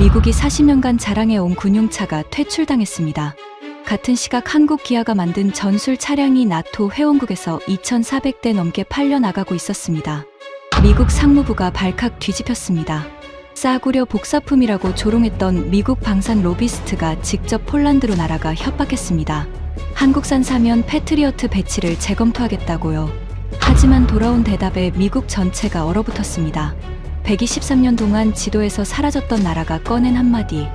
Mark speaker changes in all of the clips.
Speaker 1: 미국이 40년간 자랑해온 군용차가 퇴출당했습니다. 같은 시각 한국 기아가 만든 전술 차량이 나토 회원국에서 2,400대 넘게 팔려나가고 있었습니다. 미국 상무부가 발칵 뒤집혔습니다. 싸구려 복사품이라고 조롱했던 미국 방산 로비스트가 직접 폴란드로 날아가 협박했습니다. 한국산 사면 패트리어트 배치를 재검토하겠다고요. 하지만 돌아온 대답에 미국 전체가 얼어붙었습니다. 123년 동안 지도에서 사라졌던 나라가 꺼낸 한마디,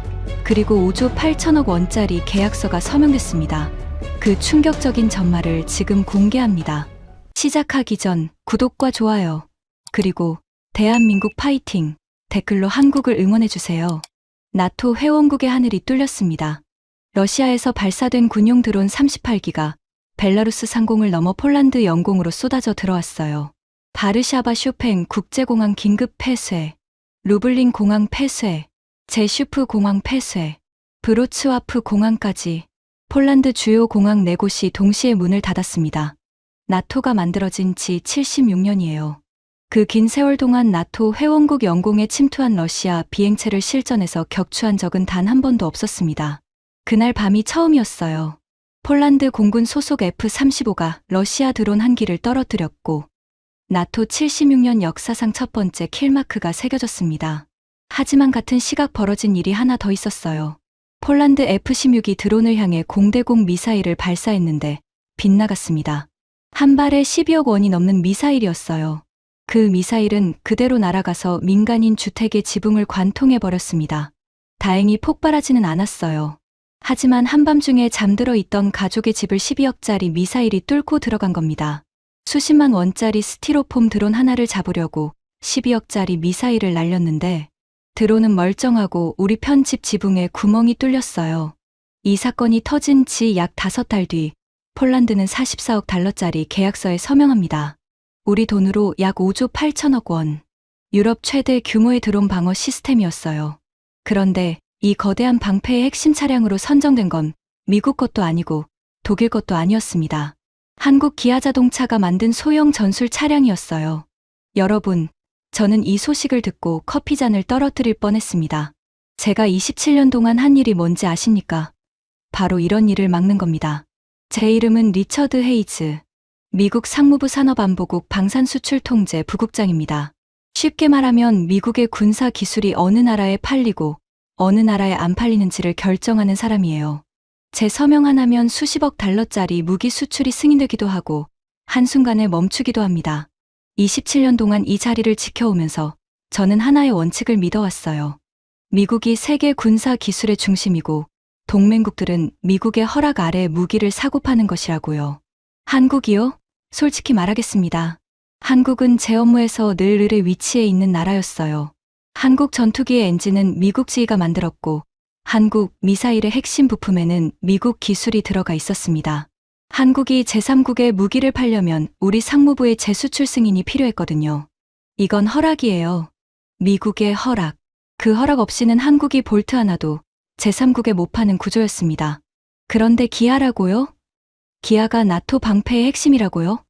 Speaker 1: 그리고 5조 8천억 원짜리 계약서가 서명됐습니다. 그 충격적인 전말을 지금 공개합니다. 시작하기 전 구독과 좋아요, 그리고 대한민국 파이팅 댓글로 한국을 응원해주세요. 나토 회원국의 하늘이 뚫렸습니다. 러시아에서 발사된 군용 드론 38기가 벨라루스 상공을 넘어 폴란드 영공으로 쏟아져 들어왔어요. 바르샤바 쇼팽 국제공항 긴급 폐쇄, 루블린 공항 폐쇄, 제슈프 공항 폐쇄, 브로츠와프 공항까지 폴란드 주요 공항 4곳이 동시에 문을 닫았습니다. 나토가 만들어진 지 76년이에요. 그 긴 세월 동안 나토 회원국 영공에 침투한 러시아 비행체를 실전에서 격추한 적은 단 한 번도 없었습니다. 그날 밤이 처음이었어요. 폴란드 공군 소속 F-35가 러시아 드론 한 기를 떨어뜨렸고 나토 76년 역사상 첫 번째 킬마크가 새겨졌습니다. 하지만 같은 시각 벌어진 일이 하나 더 있었어요. 폴란드 F-16이 드론을 향해 공대공 미사일을 발사했는데 빗나갔습니다. 한 발에 12억 원이 넘는 미사일이었어요. 그 미사일은 그대로 날아가서 민간인 주택의 지붕을 관통해버렸습니다. 다행히 폭발하지는 않았어요. 하지만 한밤중에 잠들어 있던 가족의 집을 12억짜리 미사일이 뚫고 들어간 겁니다. 수십만 원짜리 스티로폼 드론 하나를 잡으려고 12억짜리 미사일을 날렸는데 드론은 멀쩡하고 우리 편 집 지붕에 구멍이 뚫렸어요. 이 사건이 터진 지 약 5달 뒤 폴란드는 44억 달러짜리 계약서에 서명합니다. 우리 돈으로 약 5조 8천억 원. 유럽 최대 규모의 드론 방어 시스템이었어요. 그런데 이 거대한 방패의 핵심 차량으로 선정된 건 미국 것도 아니고 독일 것도 아니었습니다. 한국 기아자동차가 만든 소형 전술 차량이었어요. 여러분, 저는 이 소식을 듣고 커피잔을 떨어뜨릴 뻔했습니다. 제가 27년 동안 한 일이 뭔지 아십니까? 바로 이런 일을 막는 겁니다. 제 이름은 리처드 헤이즈. 미국 상무부 산업안보국 방산수출통제 부국장입니다. 쉽게 말하면 미국의 군사 기술이 어느 나라에 팔리고 어느 나라에 안 팔리는지를 결정하는 사람이에요. 제 서명 하나면 수십억 달러짜리 무기 수출이 승인되기도 하고 한순간에 멈추기도 합니다. 27년 동안 이 자리를 지켜오면서 저는 하나의 원칙을 믿어왔어요. 미국이 세계 군사 기술의 중심이고 동맹국들은 미국의 허락 아래 무기를 사고 파는 것이라고요. 한국이요? 솔직히 말하겠습니다. 한국은 제 업무에서 늘 을의 위치에 있는 나라였어요. 한국 전투기의 엔진은 미국 지휘가 만들었고 한국 미사일의 핵심 부품에는 미국 기술이 들어가 있었습니다. 한국이 제3국에 무기를 팔려면 우리 상무부의 재수출 승인이 필요했거든요. 이건 허락이에요. 미국의 허락. 그 허락 없이는 한국이 볼트 하나도 제3국에 못 파는 구조였습니다. 그런데 기아라고요? 기아가 나토 방패의 핵심이라고요?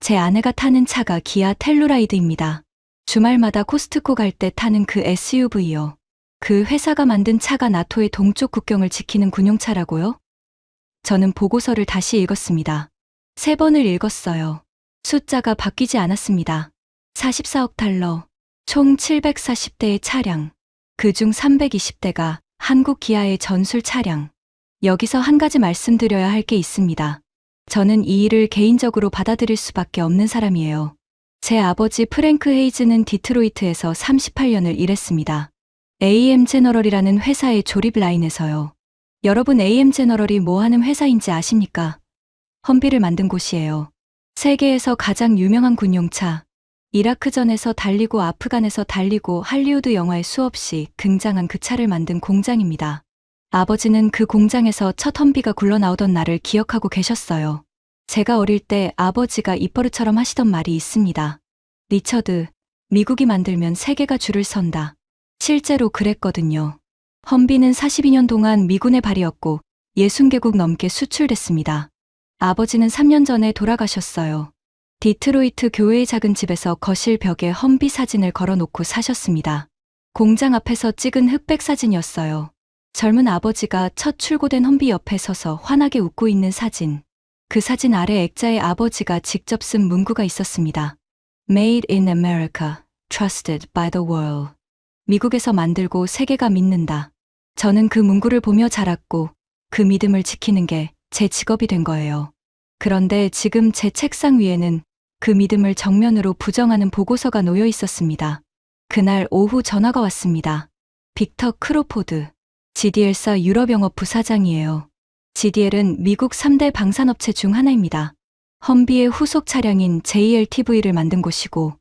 Speaker 1: 제 아내가 타는 차가 기아 텔루라이드입니다. 주말마다 코스트코 갈 때 타는 그 SUV요. 그 회사가 만든 차가 나토의 동쪽 국경을 지키는 군용차라고요? 저는 보고서를 다시 읽었습니다. 3번을 읽었어요. 숫자가 바뀌지 않았습니다. 44억 달러, 총 740대의 차량, 그중 320대가 한국 기아의 전술 차량. 여기서 한 가지 말씀드려야 할 게 있습니다. 저는 이 일을 개인적으로 받아들일 수밖에 없는 사람이에요. 제 아버지 프랭크 헤이즈는 디트로이트에서 38년을 일했습니다. AM 제너럴이라는 회사의 조립 라인에서요. 여러분 AM 제너럴이 뭐 하는 회사인지 아십니까? 험비를 만든 곳이에요. 세계에서 가장 유명한 군용차. 이라크전에서 달리고 아프간에서 달리고 할리우드 영화에 수없이 등장한 그 차를 만든 공장입니다. 아버지는 그 공장에서 첫 험비가 굴러나오던 날을 기억하고 계셨어요. 제가 어릴 때 아버지가 입버릇처럼 하시던 말이 있습니다. 리처드, 미국이 만들면 세계가 줄을 선다. 실제로 그랬거든요. 험비는 42년 동안 미군의 발이었고 60개국 넘게 수출됐습니다. 아버지는 3년 전에 돌아가셨어요. 디트로이트 교회의 작은 집에서 거실 벽에 험비 사진을 걸어놓고 사셨습니다. 공장 앞에서 찍은 흑백 사진이었어요. 젊은 아버지가 첫 출고된 험비 옆에 서서 환하게 웃고 있는 사진. 그 사진 아래 액자에 아버지가 직접 쓴 문구가 있었습니다. Made in America, trusted by the world. 미국에서 만들고 세계가 믿는다. 저는 그 문구를 보며 자랐고 그 믿음을 지키는 게 제 직업이 된 거예요. 그런데 지금 제 책상 위에는 그 믿음을 정면으로 부정하는 보고서가 놓여 있었습니다. 그날 오후 전화가 왔습니다. 빅터 크로포드, GDL사 유럽영업 부사장이에요. GDL은 미국 3대 방산업체 중 하나입니다. 험비의 후속 차량인 JLTV를 만든 곳이고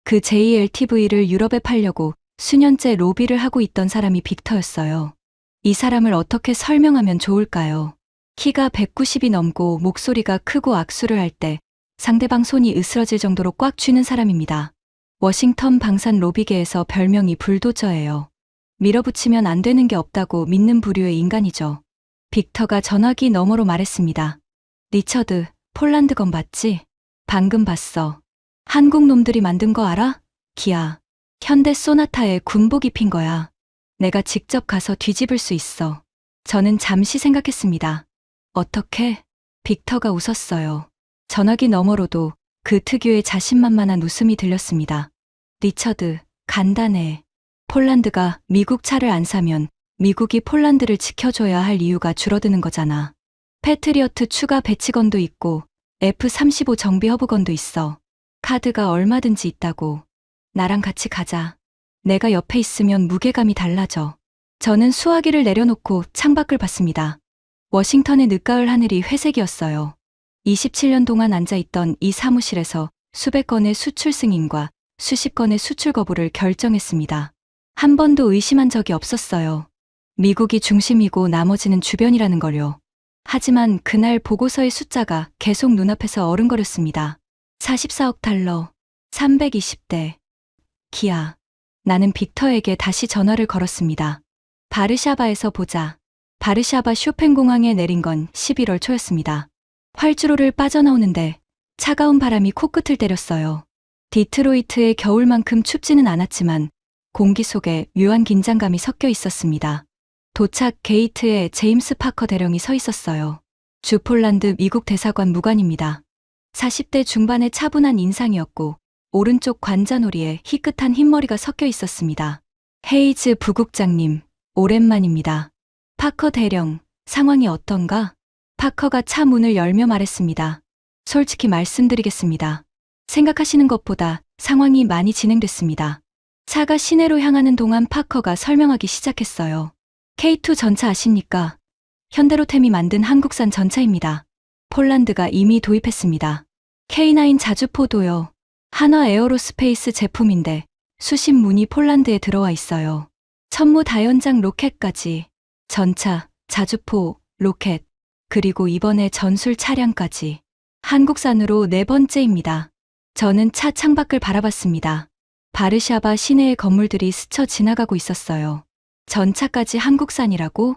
Speaker 1: 그 JLTV를 유럽에 팔려고 수년째 로비를 하고 있던 사람이 빅터였어요. 이 사람을 어떻게 설명하면 좋을까요? 키가 190이 넘고 목소리가 크고 악수를 할 때 상대방 손이 으스러질 정도로 꽉 쥐는 사람입니다. 워싱턴 방산 로비계에서 별명이 불도저예요. 밀어붙이면 안 되는 게 없다고 믿는 부류의 인간이죠. 빅터가 전화기 너머로 말했습니다. 리처드, 폴란드 건 봤지? 방금 봤어. 한국 놈들이 만든 거 알아? 기아, 현대 소나타에 군복 입힌 거야. 내가 직접 가서 뒤집을 수 있어. 저는 잠시 생각했습니다. 어떻게? 빅터가 웃었어요. 전화기 너머로도 그 특유의 자신만만한 웃음이 들렸습니다. 리처드, 간단해. 폴란드가 미국 차를 안 사면 미국이 폴란드를 지켜줘야 할 이유가 줄어드는 거잖아. 패트리어트 추가 배치건도 있고 F-35 정비 허브건도 있어. 카드가 얼마든지 있다고. 나랑 같이 가자. 내가 옆에 있으면 무게감이 달라져. 저는 수화기를 내려놓고 창밖을 봤습니다. 워싱턴의 늦가을 하늘이 회색이었어요. 27년 동안 앉아있던 이 사무실에서 수백 건의 수출 승인과 수십 건의 수출 거부를 결정했습니다. 한 번도 의심한 적이 없었어요. 미국이 중심이고 나머지는 주변이라는 걸요. 하지만 그날 보고서의 숫자가 계속 눈앞에서 어른거렸습니다. 44억 달러, 320대. 기아. 나는 빅터에게 다시 전화를 걸었습니다. 바르샤바에서 보자. 바르샤바 쇼팽공항에 내린 건 11월 초였습니다. 활주로를 빠져나오는데 차가운 바람이 코끝을 때렸어요. 디트로이트의 겨울만큼 춥지는 않았지만 공기 속에 묘한 긴장감이 섞여 있었습니다. 도착 게이트에 제임스 파커 대령이 서 있었어요. 주 폴란드 미국 대사관 무관입니다. 40대 중반의 차분한 인상이었고 오른쪽 관자놀이에 희끗한 흰머리가 섞여 있었습니다. 헤이즈 부국장님, 오랜만입니다. 파커 대령, 상황이 어떤가? 파커가 차 문을 열며 말했습니다. 솔직히 말씀드리겠습니다. 생각하시는 것보다 상황이 많이 진행됐습니다. 차가 시내로 향하는 동안 파커가 설명하기 시작했어요. K2 전차 아십니까? 현대로템이 만든 한국산 전차입니다. 폴란드가 이미 도입했습니다. K9 자주포도요. 한화 에어로스페이스 제품인데 수십 문이 폴란드에 들어와 있어요. 천무 다연장 로켓까지. 전차, 자주포, 로켓, 그리고 이번에 전술 차량까지. 한국산으로 4번째입니다. 저는 차 창밖을 바라봤습니다. 바르샤바 시내의 건물들이 스쳐 지나가고 있었어요. 전차까지 한국산이라고?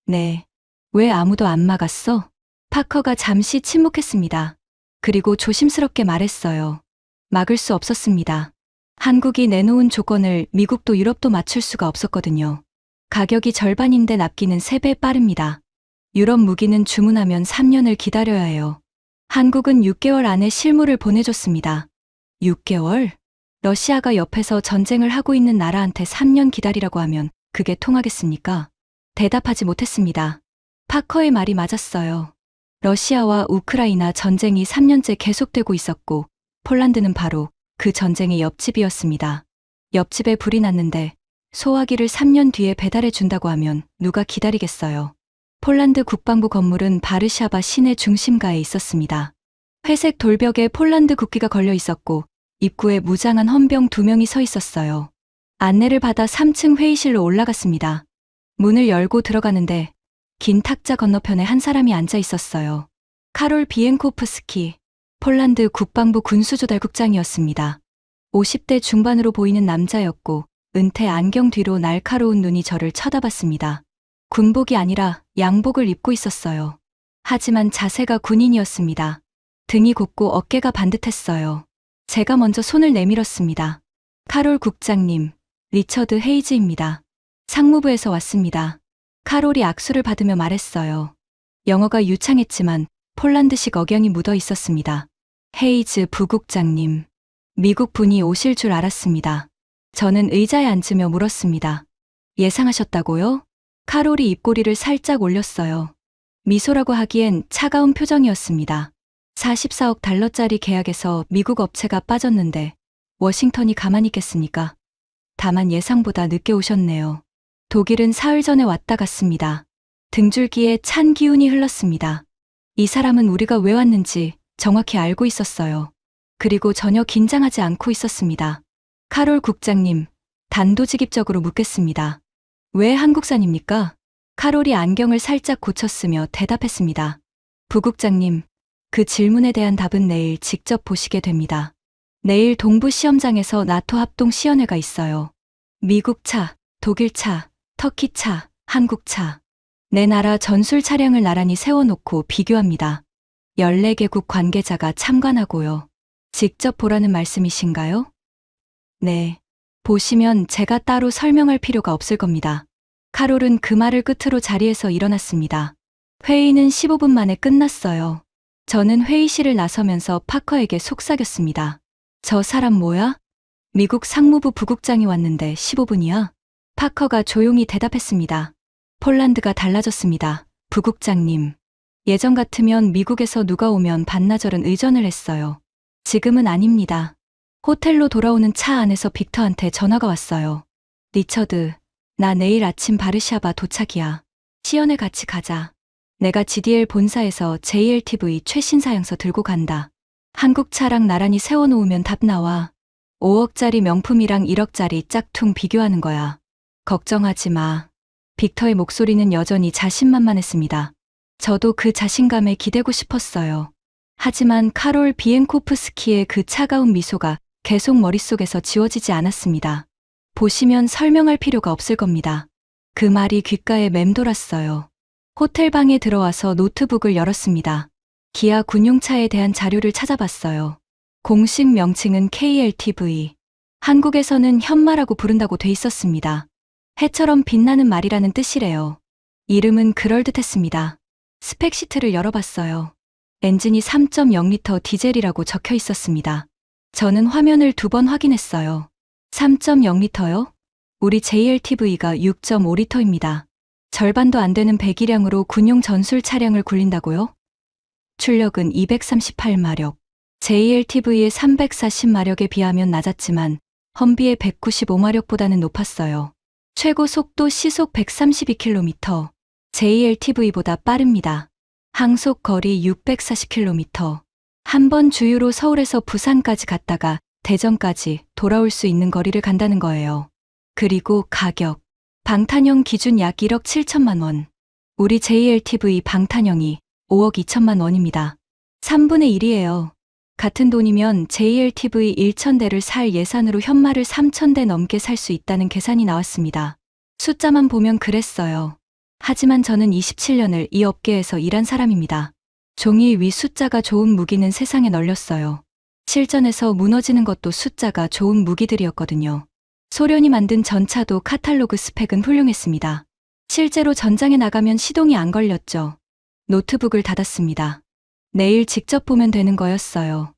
Speaker 1: 네. 왜 아무도 안 막았어? 파커가 잠시 침묵했습니다. 그리고 조심스럽게 말했어요. 막을 수 없었습니다. 한국이 내놓은 조건을 미국도 유럽도 맞출 수가 없었거든요. 가격이 절반인데 납기는 3배 빠릅니다. 유럽 무기는 주문하면 3년을 기다려야 해요. 한국은 6개월 안에 실물을 보내줬습니다. 6개월? 러시아가 옆에서 전쟁을 하고 있는 나라한테 3년 기다리라고 하면 그게 통하겠습니까? 대답하지 못했습니다. 파커의 말이 맞았어요. 러시아와 우크라이나 전쟁이 3년째 계속되고 있었고 폴란드는 바로 그 전쟁의 옆집이었습니다. 옆집에 불이 났는데 소화기를 3년 뒤에 배달해 준다고 하면 누가 기다리겠어요. 폴란드 국방부 건물은 바르샤바 시내 중심가에 있었습니다. 회색 돌벽에 폴란드 국기가 걸려 있었고 입구에 무장한 헌병 2명이 서 있었어요. 안내를 받아 3층 회의실로 올라갔습니다. 문을 열고 들어가는데 긴 탁자 건너편에 한 사람이 앉아 있었어요. 카롤 비엔코프스키, 폴란드 국방부 군수조달국장이었습니다. 50대 중반으로 보이는 남자였고 은퇴 안경 뒤로 날카로운 눈이 저를 쳐다봤습니다. 군복이 아니라 양복을 입고 있었어요. 하지만 자세가 군인이었습니다. 등이 곱고 어깨가 반듯했어요. 제가 먼저 손을 내밀었습니다. 카롤 국장님, 리처드 헤이즈입니다. 상무부에서 왔습니다. 카롤이 악수를 받으며 말했어요. 영어가 유창했지만 폴란드식 억양이 묻어 있었습니다. 헤이즈 부국장님, 미국 분이 오실 줄 알았습니다. 저는 의자에 앉으며 물었습니다. 예상하셨다고요? 카롤이 입꼬리를 살짝 올렸어요. 미소라고 하기엔 차가운 표정이었습니다. 44억 달러짜리 계약에서 미국 업체가 빠졌는데 워싱턴이 가만히 있겠습니까? 다만 예상보다 늦게 오셨네요. 독일은 사흘 전에 왔다 갔습니다. 등줄기에 찬 기운이 흘렀습니다. 이 사람은 우리가 왜 왔는지 정확히 알고 있었어요. 그리고 전혀 긴장하지 않고 있었습니다. 카롤 국장님, 단도직입적으로 묻겠습니다. 왜 한국산입니까? 카롤이 안경을 살짝 고쳤으며 대답했습니다. 부국장님, 그 질문에 대한 답은 내일 직접 보시게 됩니다. 내일 동부 시험장에서 나토 합동 시연회가 있어요. 미국 차, 독일 차, 터키 차, 한국 차. 네 나라 전술 차량을 나란히 세워놓고 비교합니다. 14개국 관계자가 참관하고요. 직접 보라는 말씀이신가요? 네. 보시면 제가 따로 설명할 필요가 없을 겁니다. 카롤은 그 말을 끝으로 자리에서 일어났습니다. 회의는 15분 만에 끝났어요. 저는 회의실을 나서면서 파커에게 속삭였습니다. 저 사람 뭐야? 미국 상무부 부국장이 왔는데 15분이야? 파커가 조용히 대답했습니다. 폴란드가 달라졌습니다. 부국장님. 예전 같으면 미국에서 누가 오면 반나절은 의전을 했어요. 지금은 아닙니다. 호텔로 돌아오는 차 안에서 빅터한테 전화가 왔어요. 리처드, 나 내일 아침 바르샤바 도착이야. 시연회 같이 가자. 내가 GDL 본사에서 JLTV 최신 사양서 들고 간다. 한국 차랑 나란히 세워놓으면 답 나와. 5억짜리 명품이랑 1억짜리 짝퉁 비교하는 거야. 걱정하지 마. 빅터의 목소리는 여전히 자신만만했습니다. 저도 그 자신감에 기대고 싶었어요. 하지만 카롤 비엔코프스키의 그 차가운 미소가 계속 머릿속에서 지워지지 않았습니다. 보시면 설명할 필요가 없을 겁니다. 그 말이 귓가에 맴돌았어요. 호텔 방에 들어와서 노트북을 열었습니다. 기아 군용차에 대한 자료를 찾아봤어요. 공식 명칭은 KLTV. 한국에서는 현마라고 부른다고 돼 있었습니다. 해처럼 빛나는 말이라는 뜻이래요. 이름은 그럴듯했습니다. 스펙시트를 열어봤어요. 엔진이 3.0리터 디젤이라고 적혀 있었습니다. 저는 화면을 2번 확인했어요. 3.0리터요? 우리 JLTV가 6.5리터입니다. 절반도 안 되는 배기량으로 군용 전술 차량을 굴린다고요? 출력은 238마력. JLTV의 340마력에 비하면 낮았지만 험비의 195마력보다는 높았어요. 최고 속도 시속 132km. JLTV보다 빠릅니다. 항속 거리 640km. 한 번 주유로 서울에서 부산까지 갔다가 대전까지 돌아올 수 있는 거리를 간다는 거예요. 그리고 가격. 방탄형 기준 약 1억 7천만 원. 우리 JLTV 방탄형이 5억 2천만 원입니다. 3분의 1이에요. 같은 돈이면 JLTV 1,000대를 살 예산으로 현마를 3,000대 넘게 살 수 있다는 계산이 나왔습니다. 숫자만 보면 그랬어요. 하지만 저는 27년을 이 업계에서 일한 사람입니다. 종이 위 숫자가 좋은 무기는 세상에 널렸어요. 실전에서 무너지는 것도 숫자가 좋은 무기들이었거든요. 소련이 만든 전차도 카탈로그 스펙은 훌륭했습니다. 실제로 전장에 나가면 시동이 안 걸렸죠. 노트북을 닫았습니다. 내일 직접 보면 되는 거였어요.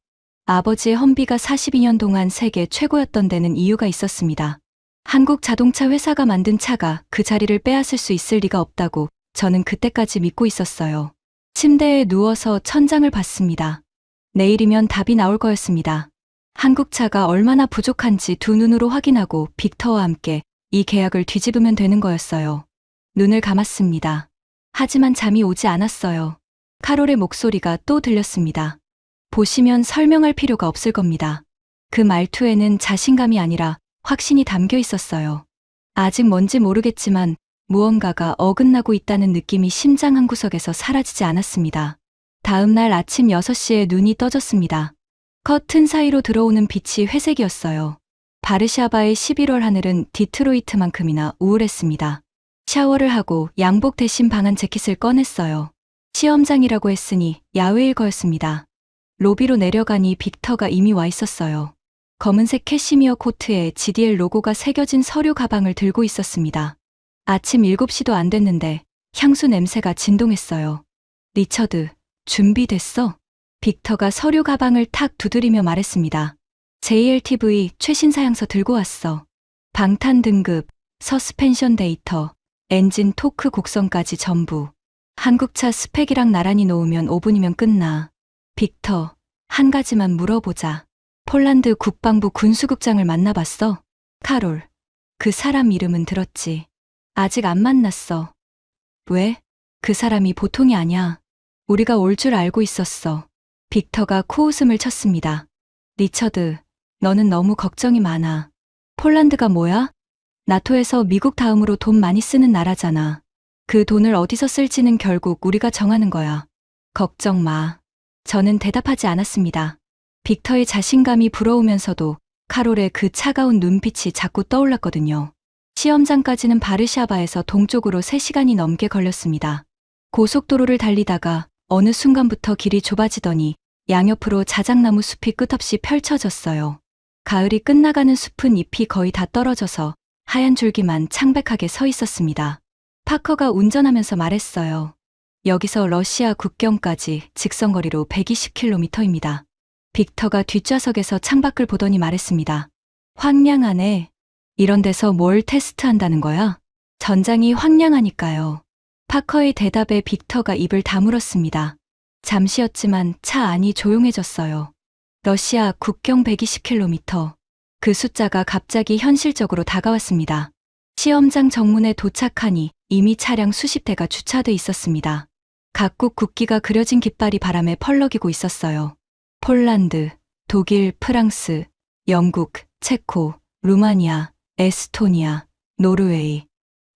Speaker 1: 아버지의 험비가 42년 동안 세계 최고였던 데는 이유가 있었습니다. 한국 자동차 회사가 만든 차가 그 자리를 빼앗을 수 있을 리가 없다고 저는 그때까지 믿고 있었어요. 침대에 누워서 천장을 봤습니다. 내일이면 답이 나올 거였습니다. 한국 차가 얼마나 부족한지 두 눈으로 확인하고 빅터와 함께 이 계약을 뒤집으면 되는 거였어요. 눈을 감았습니다. 하지만 잠이 오지 않았어요. 카롤의 목소리가 또 들렸습니다. 보시면 설명할 필요가 없을 겁니다. 그 말투에는 자신감이 아니라 확신이 담겨 있었어요. 아직 뭔지 모르겠지만 무언가가 어긋나고 있다는 느낌이 심장 한구석에서 사라지지 않았습니다. 다음 날 아침 6시에 눈이 떠졌습니다. 커튼 사이로 들어오는 빛이 회색이었어요. 바르샤바의 11월 하늘은 디트로이트만큼이나 우울했습니다. 샤워를 하고 양복 대신 방한 재킷을 꺼냈어요. 시험장이라고 했으니 야외일 거였습니다. 로비로 내려가니 빅터가 이미 와 있었어요. 검은색 캐시미어 코트에 GDL 로고가 새겨진 서류 가방을 들고 있었습니다. 아침 7시도 안 됐는데 향수 냄새가 진동했어요. 리처드, 준비됐어? 빅터가 서류 가방을 탁 두드리며 말했습니다. JLTV 최신 사양서 들고 왔어. 방탄 등급, 서스펜션 데이터, 엔진 토크 곡선까지 전부. 한국차 스펙이랑 나란히 놓으면 5분이면 끝나. 빅터, 한 가지만 물어보자. 폴란드 국방부 군수국장을 만나봤어? 카롤, 그 사람 이름은 들었지. 아직 안 만났어. 왜? 그 사람이 보통이 아냐. 우리가 올 줄 알고 있었어. 빅터가 코웃음을 쳤습니다. 리처드, 너는 너무 걱정이 많아. 폴란드가 뭐야? 나토에서 미국 다음으로 돈 많이 쓰는 나라잖아. 그 돈을 어디서 쓸지는 결국 우리가 정하는 거야. 걱정 마. 저는 대답하지 않았습니다. 빅터의 자신감이 부러우면서도 카롤의 그 차가운 눈빛이 자꾸 떠올랐거든요. 시험장까지는 바르샤바에서 동쪽으로 3시간이 넘게 걸렸습니다. 고속도로를 달리다가 어느 순간부터 길이 좁아지더니 양옆으로 자작나무 숲이 끝없이 펼쳐졌어요. 가을이 끝나가는 숲은 잎이 거의 다 떨어져서 하얀 줄기만 창백하게 서 있었습니다. 파커가 운전하면서 말했어요. 여기서 러시아 국경까지 직선거리로 120km입니다. 빅터가 뒷좌석에서 창밖을 보더니 말했습니다. 황량하네. 이런 데서 뭘 테스트한다는 거야? 전장이 황량하니까요. 파커의 대답에 빅터가 입을 다물었습니다. 잠시였지만 차 안이 조용해졌어요. 러시아 국경 120km. 그 숫자가 갑자기 현실적으로 다가왔습니다. 시험장 정문에 도착하니 이미 차량 수십 대가 주차돼 있었습니다. 각국 국기가 그려진 깃발이 바람에 펄럭이고 있었어요. 폴란드, 독일, 프랑스, 영국, 체코, 루마니아, 에스토니아, 노르웨이.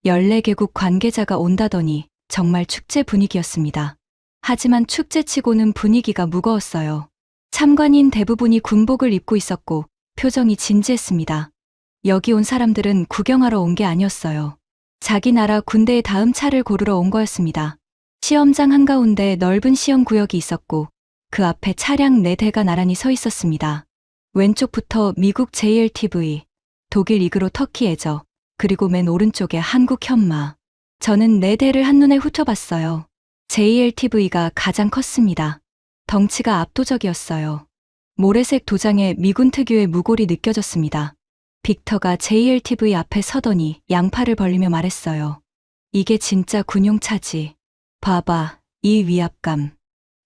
Speaker 1: 14개국 관계자가 온다더니 정말 축제 분위기였습니다. 하지만 축제치고는 분위기가 무거웠어요. 참관인 대부분이 군복을 입고 있었고 표정이 진지했습니다. 여기 온 사람들은 구경하러 온 게 아니었어요. 자기 나라 군대의 다음 차를 고르러 온 거였습니다. 시험장 한가운데 넓은 시험 구역이 있었고 그 앞에 차량 4대가 나란히 서 있었습니다. 왼쪽부터 미국 JLTV, 독일 이그로 터키 에저, 그리고 맨 오른쪽에 한국 현마. 저는 4대를 한눈에 훑어봤어요. JLTV가 가장 컸습니다. 덩치가 압도적이었어요. 모래색 도장에 미군 특유의 무골이 느껴졌습니다. 빅터가 JLTV 앞에 서더니 양팔을 벌리며 말했어요. 이게 진짜 군용차지. 봐봐, 이 위압감.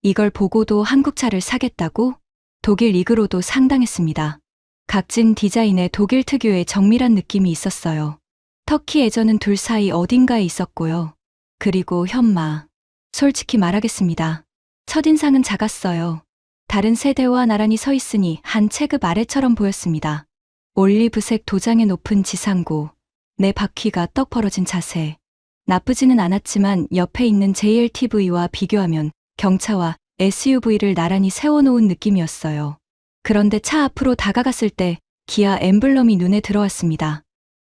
Speaker 1: 이걸 보고도 한국차를 사겠다고? 독일 이그로도 상당했습니다. 각진 디자인에 독일 특유의 정밀한 느낌이 있었어요. 터키 애저는 둘 사이 어딘가에 있었고요. 그리고 현마. 솔직히 말하겠습니다. 첫인상은 작았어요. 다른 세대와 나란히 서 있으니 한 체급 아래처럼 보였습니다. 올리브색 도장의 높은 지상고, 내 바퀴가 떡 벌어진 자세. 나쁘지는 않았지만 옆에 있는 JLTV와 비교하면 경차와 SUV를 나란히 세워놓은 느낌이었어요. 그런데 차 앞으로 다가갔을 때 기아 엠블럼이 눈에 들어왔습니다.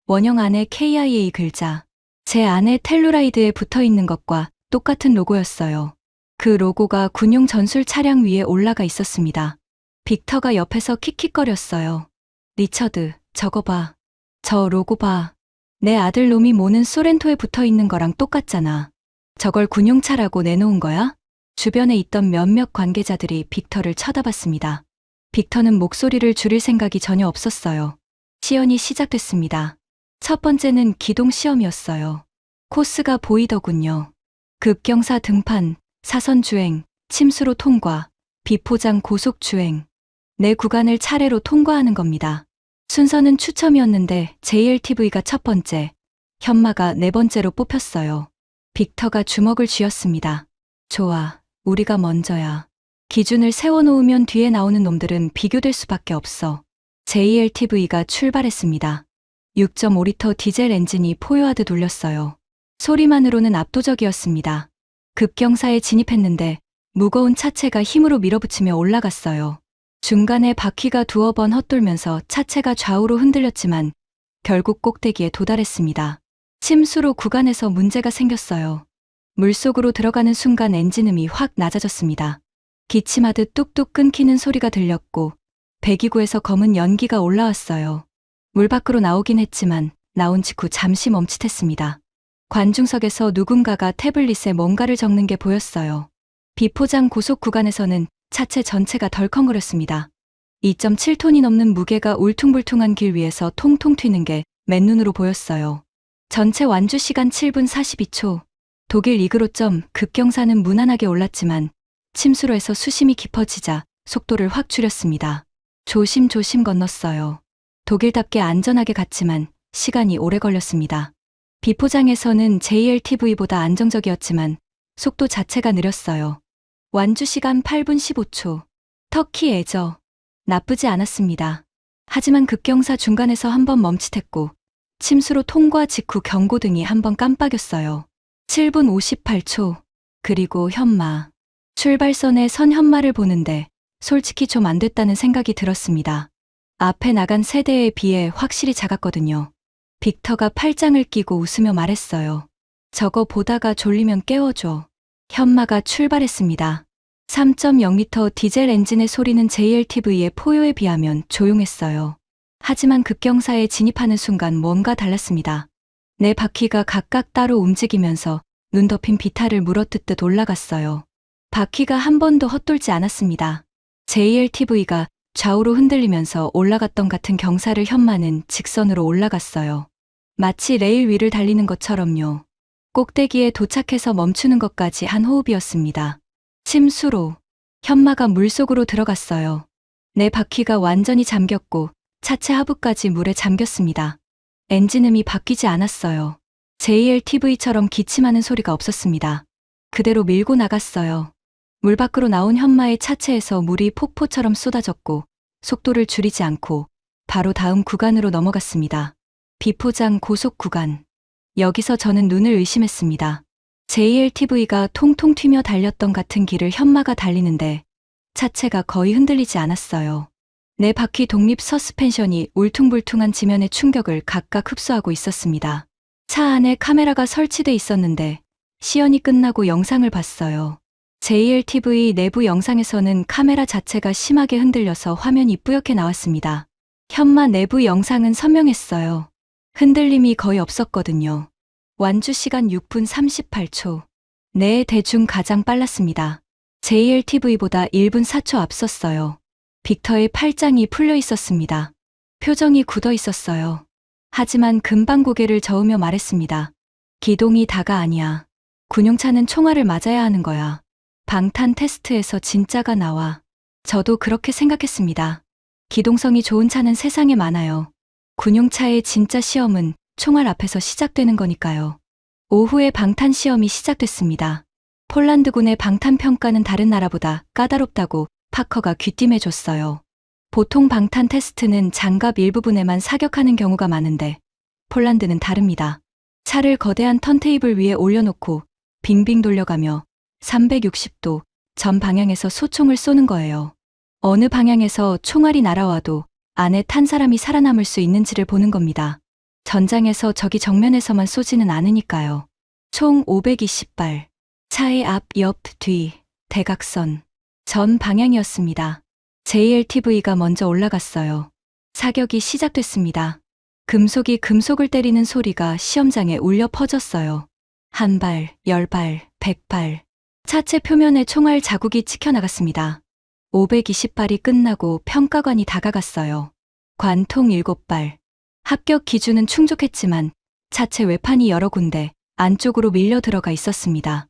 Speaker 1: 원형 안에 KIA 글자. 제 안에 텔루라이드에 붙어있는 것과 똑같은 로고였어요. 그 로고가 군용 전술 차량 위에 올라가 있었습니다. 빅터가 옆에서 킥킥거렸어요. 리처드, 저거 봐. 저 로고 봐. 내 아들 놈이 모는 소렌토에 붙어있는 거랑 똑같잖아. 저걸 군용차라고 내놓은 거야? 주변에 있던 몇몇 관계자들이 빅터를 쳐다봤습니다. 빅터는 목소리를 줄일 생각이 전혀 없었어요. 시연이 시작됐습니다. 첫 번째는 기동 시험이었어요. 코스가 보이더군요. 급경사 등판, 사선 주행, 침수로 통과, 비포장 고속 주행. 네 구간을 차례로 통과하는 겁니다. 순서는 추첨이었는데 JLTV가 첫 번째, 현마가 4번째로 뽑혔어요. 빅터가 주먹을 쥐었습니다. 좋아, 우리가 먼저야. 기준을 세워놓으면 뒤에 나오는 놈들은 비교될 수밖에 없어. JLTV가 출발했습니다. 6.5리터 디젤 엔진이 포효하듯 울렸어요. 소리만으로는 압도적이었습니다. 급경사에 진입했는데 무거운 차체가 힘으로 밀어붙이며 올라갔어요. 중간에 바퀴가 두어 번 헛돌면서 차체가 좌우로 흔들렸지만 결국 꼭대기에 도달했습니다. 침수로 구간에서 문제가 생겼어요. 물속으로 들어가는 순간 엔진음이 확 낮아졌습니다. 기침하듯 뚝뚝 끊기는 소리가 들렸고 배기구에서 검은 연기가 올라왔어요. 물 밖으로 나오긴 했지만 나온 직후 잠시 멈칫했습니다. 관중석에서 누군가가 태블릿에 뭔가를 적는 게 보였어요. 비포장 고속 구간에서는 차체 전체가 덜컹거렸습니다. 2.7톤이 넘는 무게가 울퉁불퉁한 길 위에서 통통 튀는 게 맨눈으로 보였어요. 전체 완주 시간 7분 42초. 독일 이그로점 급경사는 무난하게 올랐지만 침수로에서 수심이 깊어지자 속도를 확 줄였습니다. 조심조심 건넜어요. 독일답게 안전하게 갔지만 시간이 오래 걸렸습니다. 비포장에서는 JLTV보다 안정적이었지만 속도 자체가 느렸어요. 완주 시간 8분 15초. 터키 애저. 나쁘지 않았습니다. 하지만 급경사 중간에서 한번 멈칫했고 침수로 통과 직후 경고등이 한번 깜빡였어요. 7분 58초. 그리고 현마. 출발선에 선 현마를 보는데 솔직히 좀 안 됐다는 생각이 들었습니다. 앞에 나간 세대에 비해 확실히 작았거든요. 빅터가 팔짱을 끼고 웃으며 말했어요. 저거 보다가 졸리면 깨워줘. 현마가 출발했습니다. 3.0리터 디젤 엔진의 소리는 JLTV의 포효에 비하면 조용했어요. 하지만 급경사에 진입하는 순간 뭔가 달랐습니다. 네 바퀴가 각각 따로 움직이면서 눈 덮인 비탈을 물어뜯듯 올라갔어요. 바퀴가 한 번도 헛돌지 않았습니다. JLTV가 좌우로 흔들리면서 올라갔던 같은 경사를 현마는 직선으로 올라갔어요. 마치 레일 위를 달리는 것처럼요. 꼭대기에 도착해서 멈추는 것까지 한 호흡이었습니다. 침수로 현마가 물속으로 들어갔어요. 네 바퀴가 완전히 잠겼고 차체 하부까지 물에 잠겼습니다. 엔진음이 바뀌지 않았어요. JLTV처럼 기침하는 소리가 없었습니다. 그대로 밀고 나갔어요. 물 밖으로 나온 현마의 차체에서 물이 폭포처럼 쏟아졌고 속도를 줄이지 않고 바로 다음 구간으로 넘어갔습니다. 비포장 고속 구간. 여기서 저는 눈을 의심했습니다. JLTV가 통통 튀며 달렸던 같은 길을 현마가 달리는데 차체가 거의 흔들리지 않았어요. 네 바퀴 독립 서스펜션이 울퉁불퉁한 지면의 충격을 각각 흡수하고 있었습니다. 차 안에 카메라가 설치돼 있었는데 시연이 끝나고 영상을 봤어요. JLTV 내부 영상에서는 카메라 자체가 심하게 흔들려서 화면이 뿌옇게 나왔습니다. 현마 내부 영상은 선명했어요. 흔들림이 거의 없었거든요. 완주 시간 6분 38초. 네 대중 가장 빨랐습니다. JLTV보다 1분 4초 앞섰어요. 빅터의 팔짱이 풀려 있었습니다. 표정이 굳어 있었어요. 하지만 금방 고개를 저으며 말했습니다. 기동이 다가 아니야. 군용차는 총알을 맞아야 하는 거야. 방탄 테스트에서 진짜가 나와. 저도 그렇게 생각했습니다. 기동성이 좋은 차는 세상에 많아요. 군용차의 진짜 시험은 총알 앞에서 시작되는 거니까요. 오후에 방탄 시험이 시작됐습니다. 폴란드군의 방탄 평가는 다른 나라보다 까다롭다고 파커가 귀띔해줬어요. 보통 방탄 테스트는 장갑 일부분에만 사격하는 경우가 많은데 폴란드는 다릅니다. 차를 거대한 턴테이블 위에 올려놓고 빙빙 돌려가며 360도 전 방향에서 소총을 쏘는 거예요. 어느 방향에서 총알이 날아와도 안에 탄 사람이 살아남을 수 있는지를 보는 겁니다. 전장에서 적이 정면에서만 쏘지는 않으니까요. 총 520발. 차의 앞, 옆, 뒤, 대각선. 전 방향이었습니다. JLTV가 먼저 올라갔어요. 사격이 시작됐습니다. 금속이 금속을 때리는 소리가 시험장에 울려 퍼졌어요. 한 발, 10발, 100발. 차체 표면에 총알 자국이 찍혀나갔습니다. 520발이 끝나고 평가관이 다가갔어요. 관통 7발. 합격 기준은 충족했지만 차체 외판이 여러 군데 안쪽으로 밀려 들어가 있었습니다.